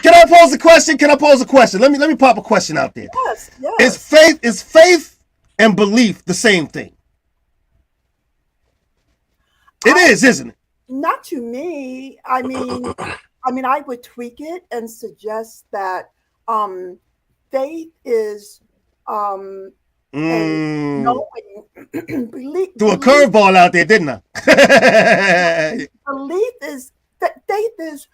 Can I pose a question? Let me pop a question out there. Yes. Is faith and belief the same thing? It is, isn't it? Not to me. I mean, I would tweak it and suggest that faith is and knowing belief. Threw a curveball out there, didn't I? Belief is faith is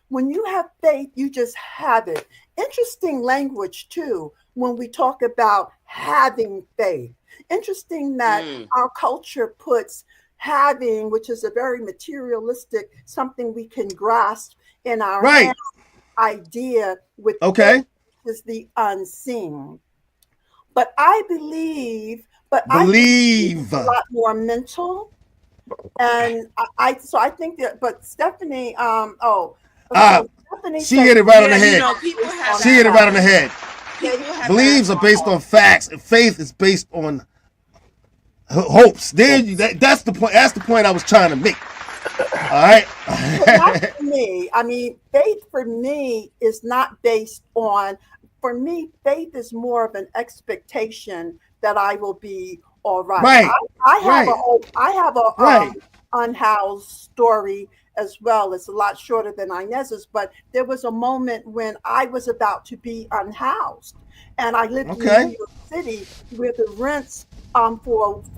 when you have faith, you just have it. Interesting language too when we talk about having faith. Interesting that our culture puts having, which is a very materialistic, something we can grasp in our hand, idea with faith is the unseen. But I believe it's a lot more mental. And I think that, but Stephanie, Stephanie she hit it right on the head. She hit it right on the head. Beliefs are based on facts, and faith is based on hopes. That's the point. That's the point I was trying to make. All right. Not for me. I mean, faith for me is not based on. For me, faith is more of an expectation that I will be all right. I have a unhoused story as well. It's a lot shorter than Inez's, but there was a moment when I was about to be unhoused, and I lived in New Okay. York City, where the rents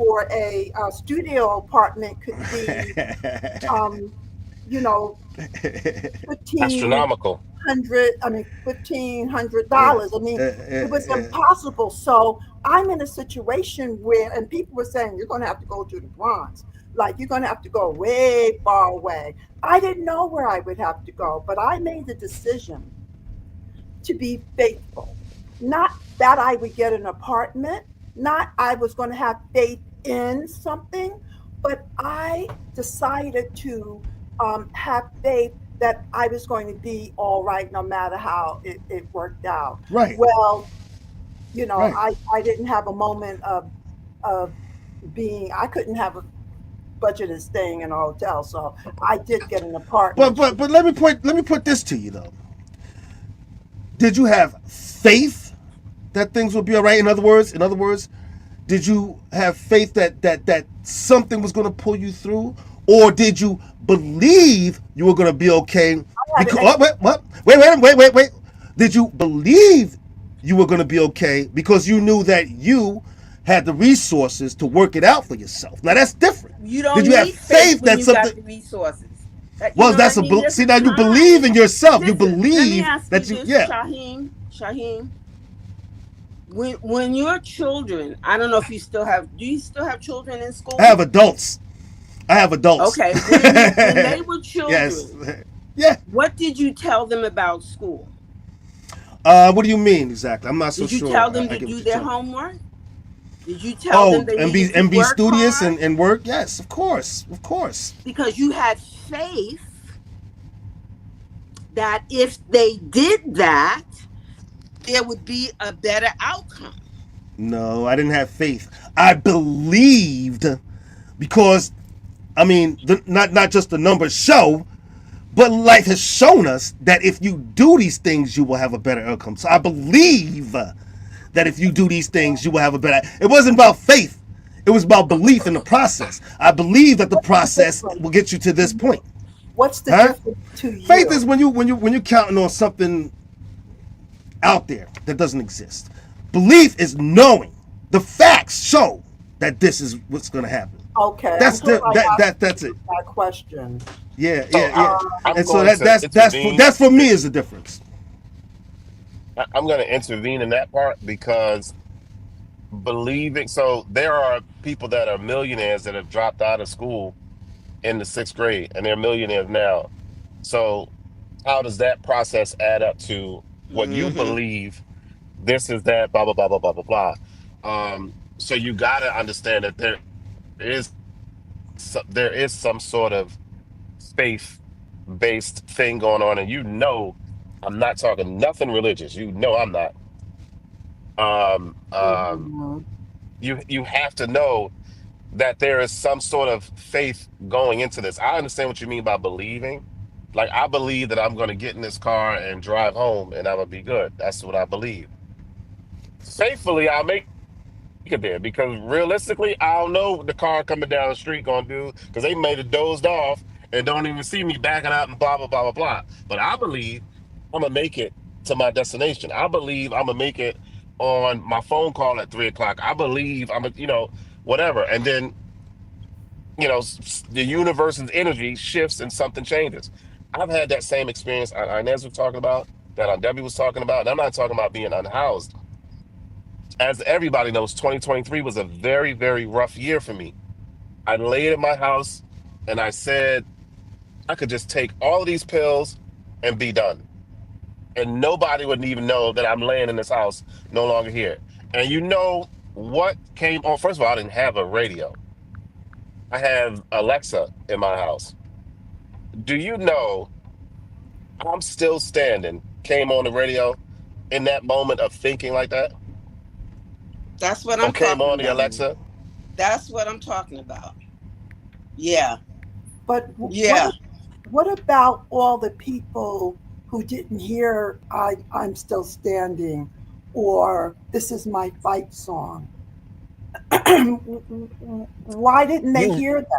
for a studio apartment could be, um, you know, fifteen Astronomical. hundred. I mean, fifteen hundred Yeah. dollars. I mean, it was Yeah. impossible. So I'm in a situation where, and people were saying, you're going to have to go to the Bronx. Like, you're going to have to go way far away. I didn't know where I would have to go, but I made the decision to be faithful. Not that I would get an apartment, not I was going to have faith in something, but I decided to have faith that I was going to be all right no matter how it worked out. Right. Well, Right. I didn't have a moment of being, I couldn't have a budget of staying in a hotel. So I did get an But apartment. but let me put this to you though. Did you have faith that things would be all right? In other words, did you have faith that something was going to pull you through, or did you believe you were going to be okay? I had Because an ex- wait. Did you believe you were going to be okay because you knew that you had the resources to work it out for yourself? Now that's different. You Did don't you have need faith faith when that you got something? the resources. You Well, know what I that's a mean? There's see a now you time. believe in yourself. You Listen, let me believe ask you that you this, yeah. Shaheem. When your children, I don't know if you still have. Do you still have children in I school? have adults. I have adults. Okay, when they were Yes. children, Yeah. what did you tell them about school? What do you mean exactly? I'm not so Did you sure. tell them I to get what do you're their telling me. homework? Did you tell them Oh, they and needed to be work studious hard? and work. Yes, of course, of course. Because you had faith that if they did that, there would be a better outcome. No, I didn't have faith. I believed because I mean, not just the numbers show, but life has shown us that if you do these things, you will have a better outcome. So I believe that if you do these things, you will have a better. It wasn't about faith. It was about belief in the process. I believe that the What's the process difference will get you to to this point. you? What's the Huh? difference to Faith you? is when you're counting on something out there that doesn't exist. Belief is knowing the facts show that this is what's going to happen. Okay, I'm That's glad the I that's it. asked that question. Yeah, So yeah. I'm And so going to intervene. that's for me is the difference. I'm going to intervene in that part because believing. So there are people that are millionaires that have dropped out of school in the sixth grade, and they're millionaires now. So how does that process add up to what you Hmm. believe? This is that. Blah blah blah blah blah blah blah. So you got to understand that there is some sort of faith based thing going on, and I'm not talking nothing religious. I'm not. Um, um, Mhm. you have to know that there is some sort of faith going into this. I understand what you mean by believing. Like I believe that I'm going to get in this car and drive home, and I'm gonna be good. That's what I believe. Faithfully, I'll make it there because realistically, I don't know what the car coming down the street gonna do because they made it dozed off and don't even see me backing out and blah blah blah blah blah. But I believe I'm gonna make it to my destination. I believe I'm gonna make it on my phone call at 3 o'clock. I believe I'm a, whatever. And then the universe's energy shifts and something changes. I've had that same experience. Inez was talking about that. Debbie was talking about. And I'm not talking about being unhoused. As everybody knows, 2023 was a very, very rough year for me. I laid in my house and I said I could just take all of these pills and be done. And nobody would even know that I'm laying in this house no longer here. And you know what came on? First of all, I didn't have a radio. I have Alexa in my house. Do you know I'm still standing? Came on the radio in that moment of thinking like that. That's what Or I'm came talking on the about. Alexa. That's what I'm talking about. Yeah. But Yeah. what about all the people who didn't hear I'm Still Standing or This Is My Fight song? Why didn't they You hear that?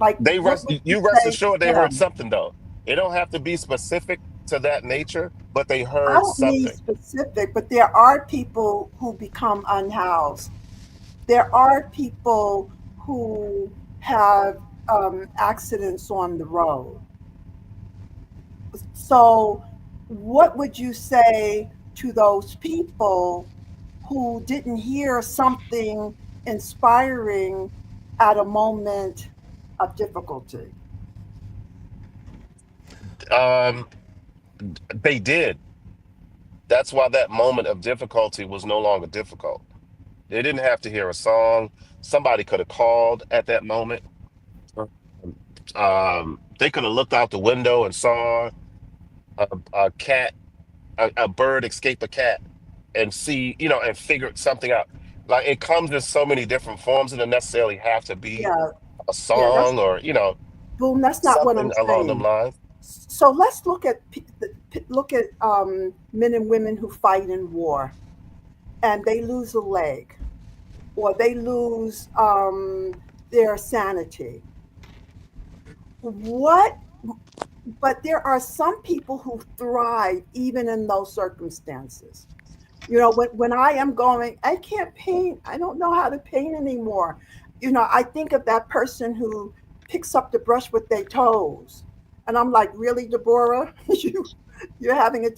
Like, They what rest would you you rest say to assured they heard them? something though. It don't have to be specific to that nature, but they I heard don't need something. specific, but there are people who become unhoused. There are people who have accidents on the road. So, what would you say to those people who didn't hear something inspiring at a moment of difficulty? Um, they did. That's why that moment of difficulty was no longer difficult. They didn't have to hear a song. Somebody could have called at that moment. They could have looked out the window and saw a cat, a bird escape a cat, and see, and figured something out. Like it comes in so many different forms. It doesn't necessarily have to be Yeah, a yeah, that's song or boom. That's not what I'm something along them saying. lines. So let's look at men and women who fight in war, and they lose a leg, or they lose their sanity. What? But there are some people who thrive even in those circumstances. When I am going, I can't paint. I don't know how to paint anymore. I think of that person who picks up the brush with their toes. And I'm like, really, Deborah? You're having a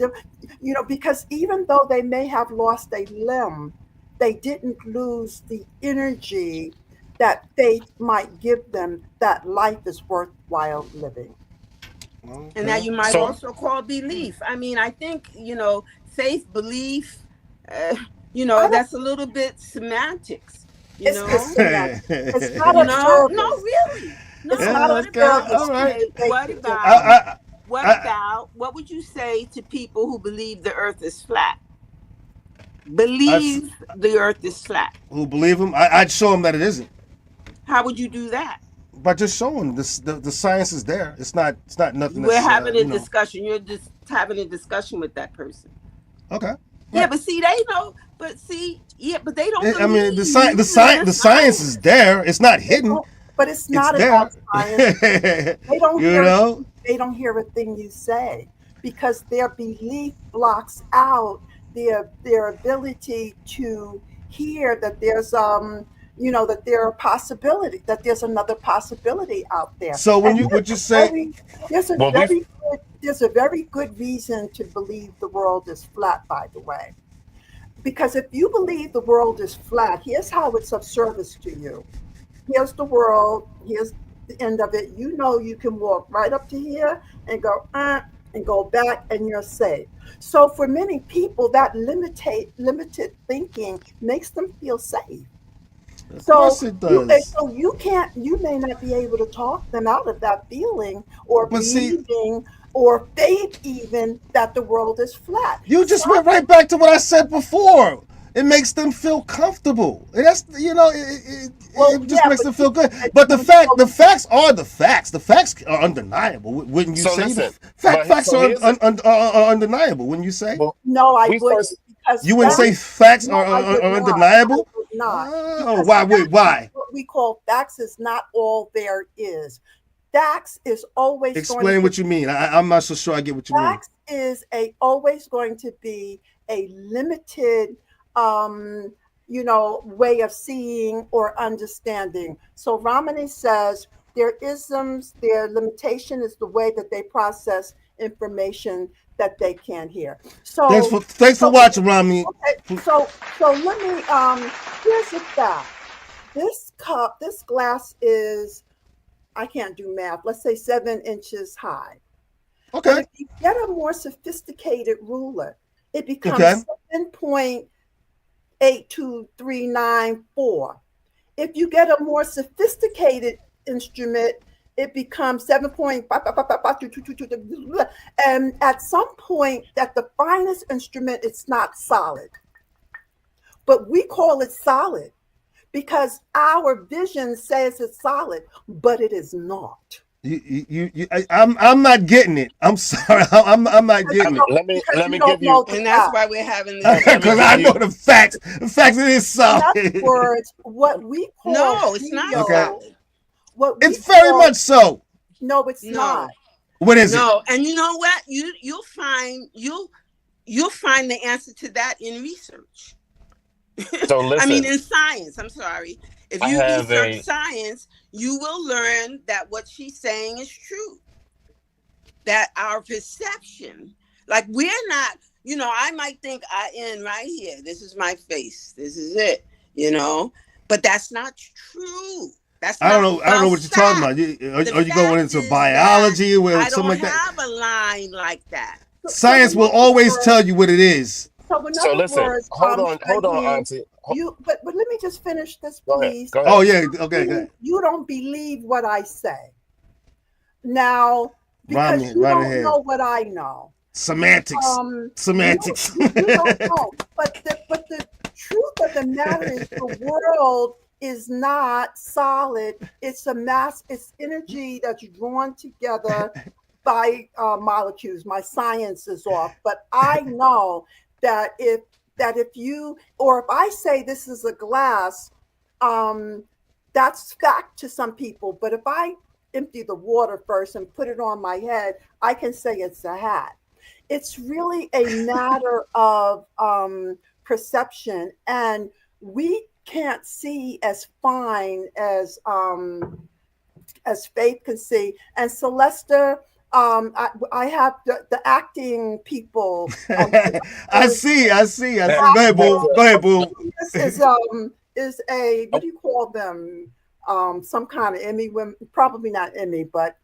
because even though they may have lost a limb, they didn't lose the energy that faith might give them, that life is worthwhile living. And now Okay. you might So also call belief. I mean, I think, faith, belief, I don't, that's a little bit semantics, it's semantic. It's not a No, service. really. It's No, not a what Okay. about, All service to right. okay, make what the about, difference. I, I, what would you say to people who believe the earth is flat? I, Believe the earth is flat. who believe him? I'd show him that it isn't How would you do that? by just showing this. The science is there. It's not nothing We're that's having a discussion. You're just having a discussion with that person. Okay. Yeah, Right. but see, they know. But see, yeah, but they don't I mean, the believe science, the in science, the the science is science. there. It's not They hidden. don't, but it's It's not about there. science. They don't You hear a know. thing, they don't hear a thing you say because their belief blocks out their ability to hear that that there are possibility, that there's another possibility out there. So when And you would you say? well, we've there's a very good reason to believe the world is flat, by the way. Because if you believe the world is flat, here's how it's of service to you. Here's the world, here's the end of it. You can walk right up to here and go back, and you're safe. So for many people, that limited thinking makes them feel safe. Of So course it does. you may not be able to talk them out of that feeling or But see, believing or faith even that the world is flat. you just Some went right back to what I said before. It makes them feel comfortable. And that's Well, it just yeah, makes but them feel good. you But the you fact so the facts are the facts. The facts are undeniable. Wouldn't you so say? listen. Facts So are, here's the are undeniable. Wouldn't you say? well, No, I we wouldn't, first because You wouldn't say facts. facts No, I would are not. I undeniable. would not, Oh, because why? Wait, facts, why? what we call facts, is not all there is. Facts is always going Explain to what you mean. I'm not so sure I get what you mean. facts is a always going to be a limited um way of seeing or understanding. So Ramani says their isms, their limitation is the way that they process information that they can't hear. So Thanks for so watching, Rami. okay, so let me here's the fact. This glass is, I can't do math, let's say 7 inches high. But Okay. if you get a more sophisticated ruler, it Okay. becomes 7.82394. If you get a more sophisticated instrument, it becomes 7.5. And at some point, that the finest instrument, it's not solid. But we call it solid because our vision says it's solid, but it is not. I'm not getting it. I'm sorry. I'm not Because getting you it. don't, because let you me give don't you know the And that's why facts. we're having this let me Because give I discussion. know you the facts. The facts it is In other solid. words, what we call No, it's not Okay. real, solid. what we It's very call, much so. no, it's No. not. What is it? No, and you know what? You'll find the answer to that in research. So I mean, listen, in science. I'm sorry. If I you have research a science, you will learn that what she's saying is true. That our perception, like we're not, I might think I am right here. This is my face. This is it. But that's not true. That's I don't not know. I don't know what you're talking about. Are you going fact into is biology or I something don't like that? have a line like that. Science will always tell you what it is. So in so other listen. words, Hold on, Shaheem, Auntie. but let me just finish this, Go ahead. please. Go ahead. Oh yeah. Okay. Go ahead. You don't believe what I say now because you Right don't ahead. know what I know. Semantics. Semantics. You don't know. But the truth of the matter is the world is not solid. It's a mass. It's energy that's drawn together by molecules. My science is off, but I know that if you, or if I say this is a glass, that's fact to some people. But if I empty the water first and put it on my head, I can say it's a hat. It's really a matter of perception, and we can't see as fine as Faith can see. And Celeste, I have the acting people. I see. Go ahead, boo. This is a, what do you call them? Some kind of Emmy women, probably not Emmy, but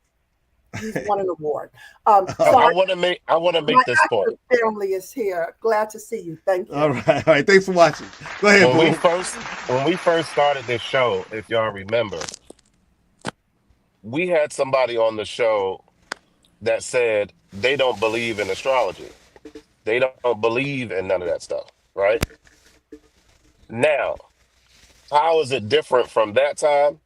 he's won an award. I want to make my this point. actor family is here. Glad to see you. Thank you. All right. Thanks for watching. Go ahead, When boo. we first started this show, if y'all remember, we had somebody on the show that said they don't believe in astrology. They don't believe in none of that stuff, right? Now, how is it different from that time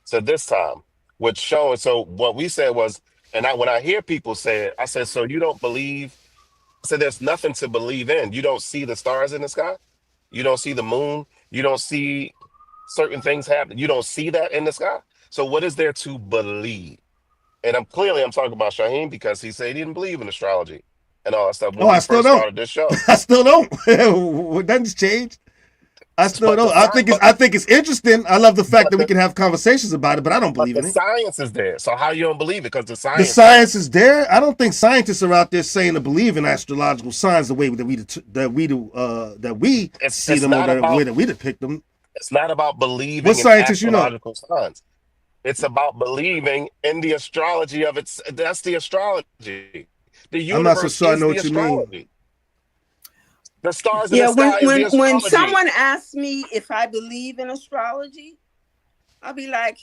to this time? Which showing, so what we said was, and when I hear people say it, I said, so you don't believe? I said, there's nothing to believe in. You don't see the stars in the sky. You don't see the moon. You don't see certain things happen. You don't see that in the sky. So what is there to believe? And I'm talking about Shaheem because he said he didn't believe in astrology and all that stuff when I we still first don't. started this show. I still don't. Nothing's changed. I still don't. I think it's interesting. I love the fact that we can have conversations about it, but I don't believe in it. The science is there. So how you don't believe it? Because the The science is there. I don't think scientists are out there saying to believe in astrological signs the way that we see them or the way that we depict them. It's not about believing What in scientists you know? astrological signs. It's about believing in the astrology of it. That's the astrology. The universe I'm not so sure I know is what the you mean. astrology. The stars in Yeah, the sky is the when astrology. someone asks me if I believe in astrology, I'll be like,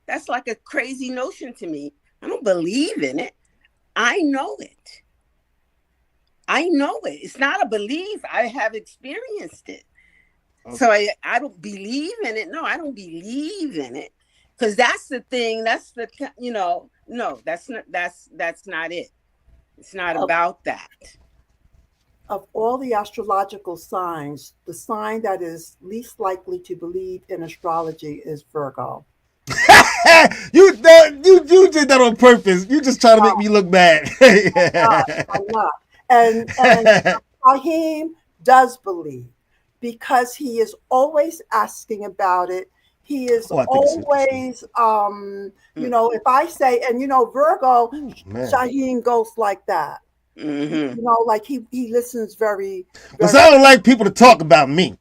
that's like a crazy notion to me. I don't believe in it. I know it. It's not a belief. I have experienced it. Okay. So I don't believe in it. No, I don't believe in it. Because that's the thing. That's the, no, that's not it. It's not about that. Of all the astrological signs, the sign that is least likely to believe in astrology is Virgo. You did that on purpose. You just trying to make me look bad. I'm not. And Raheem does believe because he is always asking about it. He is always, if I say, and Virgo, Shaheem goes like that. Mm-hmm. Like he listens very. Because I don't like people to talk about me.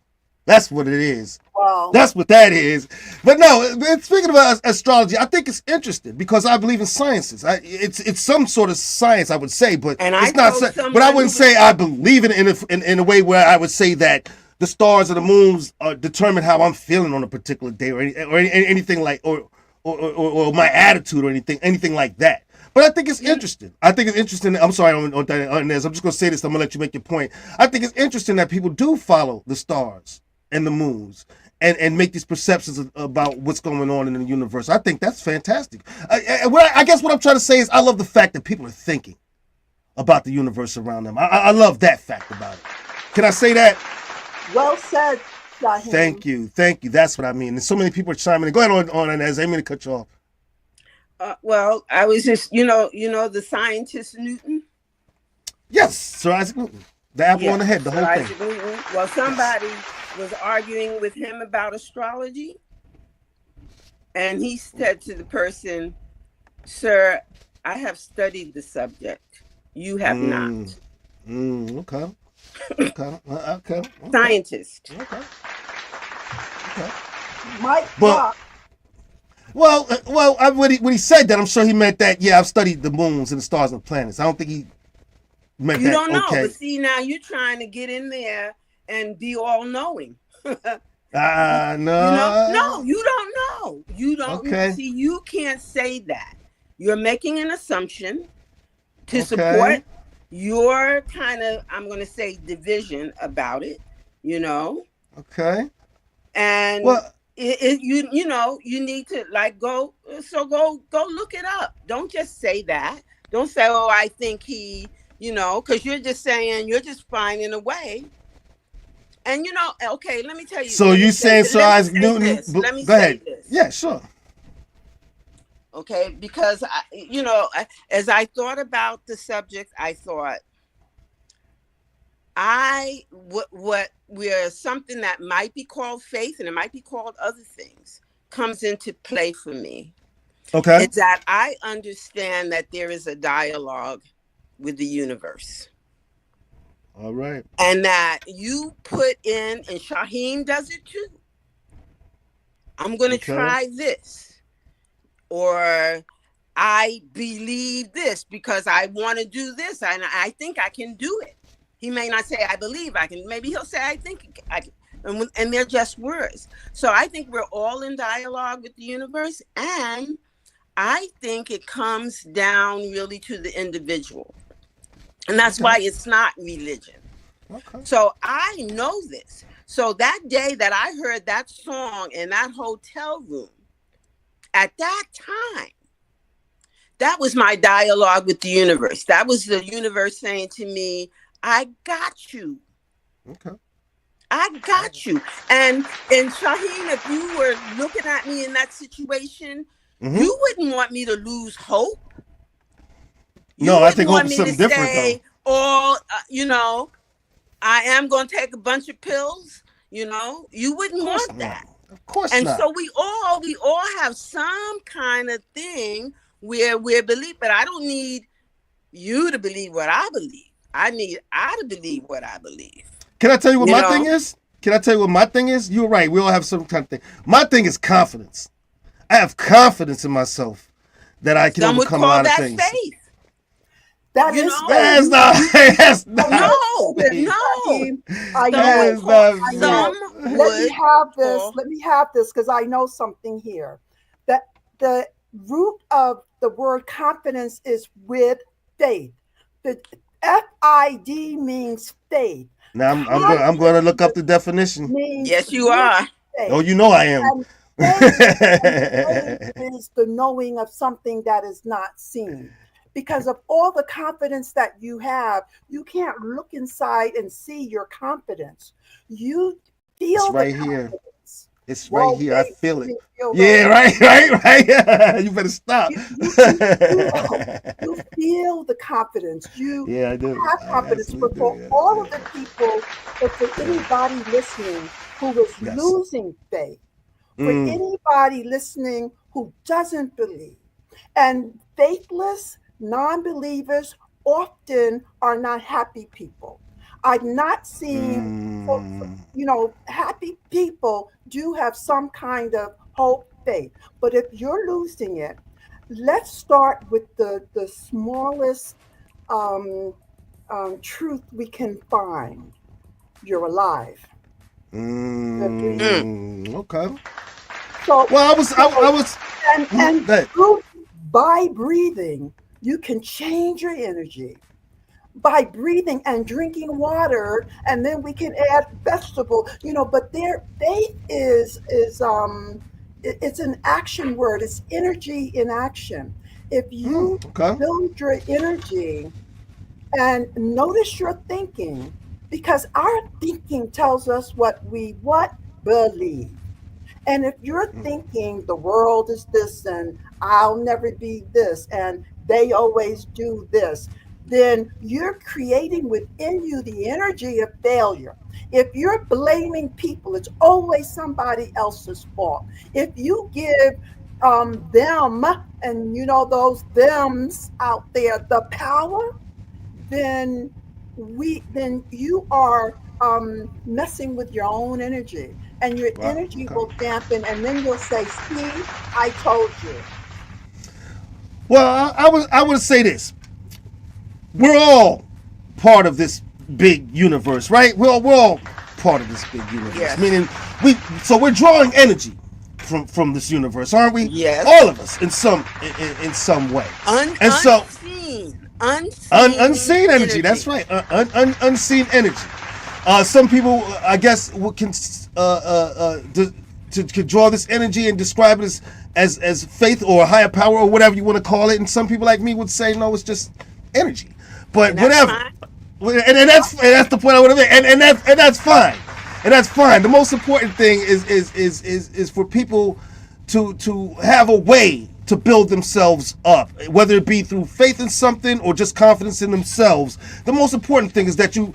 That's what it is. Well, that's what that is. But no, speaking about astrology, I think it's interesting because I believe in sciences. It's some sort of science, I would say, but it's not. But I wouldn't say I believe in a way where I would say that the stars and the moons determine how I'm feeling on a particular day or anything like or my attitude or anything like that. But I think it's interesting. I'm sorry on this. I'm just going to say this. I'm going to let you make your point. I think it's interesting that people do follow the stars and the moons and make these perceptions about what's going on in the universe. I think that's fantastic. I guess what I'm trying to say is I love the fact that people are thinking about the universe around them. I love that fact about it. Can I say that? Well said. Thank you. That's what I mean. And so many people are chiming in. Go ahead on Inez. I didn't mean to cut you off. Well, I was just, the scientist Newton. Yes, Sir Isaac Newton. The apple on the head, the Sir whole Isaac thing. Newton. Well, somebody was arguing with him about astrology, and he said to the person, "Sir, I have studied the subject. You have not." Okay. Okay. Scientist. Okay. Mike But well, when he said that, I'm sure he meant that. Yeah, I've studied the moons and the stars and the planets. I don't think he meant You that. don't know, Okay. but see, now you're trying to get in there and be all knowing. No. No, you don't know. You don't Okay. see. You can't say that. You're making an assumption to Okay. support your kind of, I'm going to say, division about it. Okay. And Well, you need to go look it up. Don't just say that. Don't say, oh, I think he, because you're just finding a way. And okay, let me tell you. so you saying Sir Isaac Newton? Let me go say ahead. this. Yeah, sure. Okay, because as I thought about the subject, I thought where something that might be called faith and it might be called other things comes into play for me. Okay. Is that I understand that there is a dialogue with the universe. All right. And that you put in, and Shaheem does it too. I'm going to try this. Or I believe this because I want to do this. And I think I can do it. He may not say, I believe I can. Maybe he'll say, I think I can. And they're just words. So I think we're all in dialogue with the universe. And I think it comes down really to the individual. And that's why it's not religion. Okay. So I know this. So that day that I heard that song in that hotel room, at that time, that was my dialogue with the universe. That was the universe saying to me, I got you. Okay. I got you. And Shaheem, if you were looking at me in that situation, you wouldn't want me to lose hope. No, I think hope is something different, though. Or, I am going to take a bunch of pills. You wouldn't want that. Of course and not. So we all have some kind of thing where we believe, but I don't need you to believe what I believe. I to believe what I believe. Can I tell you what my thing is? You're right. We all have some kind of thing. My thing is confidence. I have confidence in myself that I can overcome a lot of things. Faith. That's not. No. Let me have this because I know something here. That the root of the word confidence is with faith. The FID means faith. Now I'm going to look up the definition. Yes, you are. Faith. Oh, you know I am. Faith is the knowing of something that is not seen. Because of all the confidence that you have, you can't look inside and see your confidence. You feel it's right confidence. Here. It's right here. I feel it. Yeah, right. You better stop. You feel the confidence. I do. Have confidence. But for all of the people, but for anybody listening who is losing faith, for anybody listening who doesn't believe, and faithless non-believers often are not happy people. I've not seen, happy people do have some kind of hope, faith. But if you're losing it, let's start with the smallest truth we can find. You're alive. Okay. So, well, I was, and by breathing, you can change your energy. By breathing and drinking water, and then we can add vegetable, but their faith is it's an action word. It's energy in action. If you build your energy and notice your thinking, because our thinking tells us what we want believe. And if you're thinking the world is this and I'll never be this and they always do this, then you're creating within you the energy of failure. If you're blaming people, it's always somebody else's fault. If you give them, and you know those thems out there, the power, then then you are messing with your own energy, and your Wow. energy Okay. will dampen, and then you'll say, see, I told you. Well, I would say this: we're all part of this big universe, right? We're all part of this big universe. Yes. Meaning, we're drawing energy from this universe, aren't we? Yes. All of us in some way. And so unseen energy. That's right. Unseen energy. Some people, I guess, can to draw this energy and describe it as faith or a higher power or whatever you want to call it. And some people like me would say, no, it's just energy. But whatever. And that's the point I want to make. And that's fine. And that's fine. The most important thing is for people to have a way to build themselves up, whether it be through faith in something or just confidence in themselves. The most important thing is that you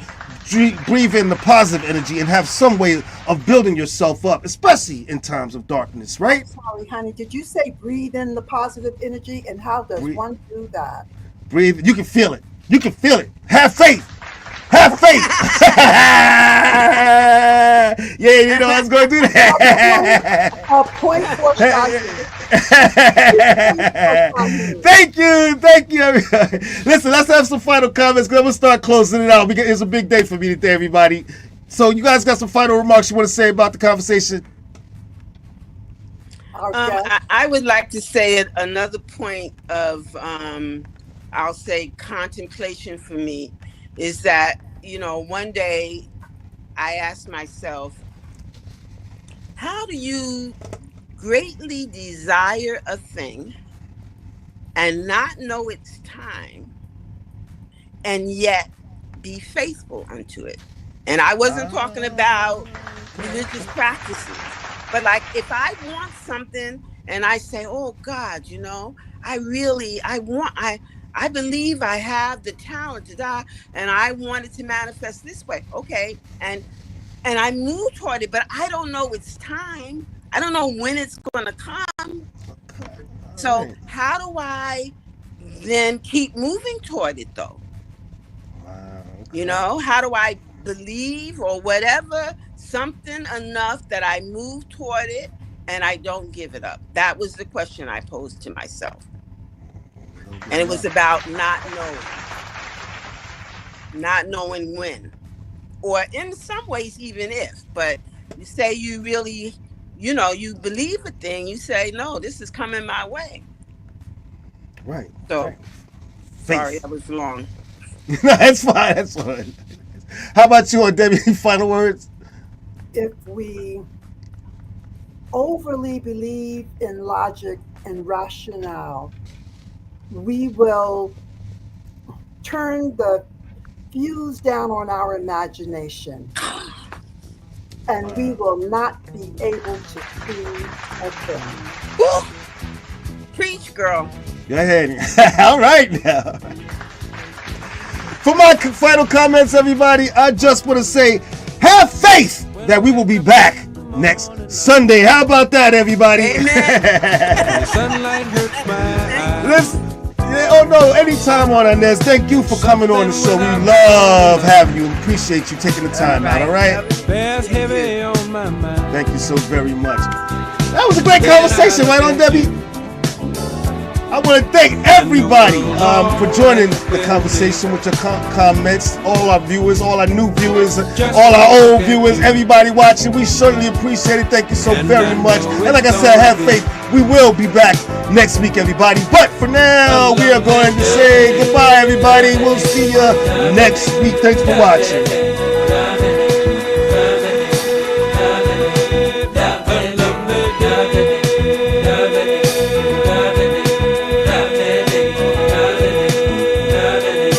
breathe in the positive energy and have some way of building yourself up, especially in times of darkness, right? Sorry, honey, did you say breathe in the positive energy? And how does one do that? Breathe. You can feel it. You can feel it. Have faith. Have faith. Yeah, you know I was going to do that. A point for Thank you, everybody. Listen, let's have some final comments because I'm gonna start closing it out. It's a big day for me today, everybody. So, you guys got some final remarks you want to say about the conversation? I would like to say another point of, I'll say, contemplation for me is that, one day I asked myself, how do you greatly desire a thing and not know its time and yet be faithful unto it? And I wasn't talking about religious practices, but like if I want something and I say, oh God, I believe I have the talent to die and I want it to manifest this way. Okay. And I move toward it, but I don't know its time. I don't know when it's going to come. So how do I then keep moving toward it though? How do I believe or whatever, something enough that I move toward it and I don't give it up? That was the question I posed to myself. And it was about not knowing when, or in some ways, even if, but you say you really, you believe a thing, you say, no, this is coming my way. Right. So, right. Sorry, that was long. No, that's fine. That's fine. How about you, Debbie? Final words? If we overly believe in logic and rationale, we will turn the fuse down on our imagination, and we will not be able to see a thing. Woo! Preach, girl. Go ahead. All right now. For my final comments, everybody, I just want to say, have faith that we will be back next Sunday. How about that, everybody? Amen. Sunlight hurts my Listen, anytime on Inez. Thank you for coming on the show. We love having you and appreciate you taking the time out, all right? bears heavy on my mind. Thank you so very much. That was a great conversation, right on, Debbie? I want to thank everybody for joining the conversation with your comments. All our viewers, all our new viewers, all our old viewers, everybody watching. We certainly appreciate it. Thank you so very much. And like I said, have faith. We will be back next week, everybody. But for now, we are going to say goodbye, everybody. We'll see you next week. Thanks for watching.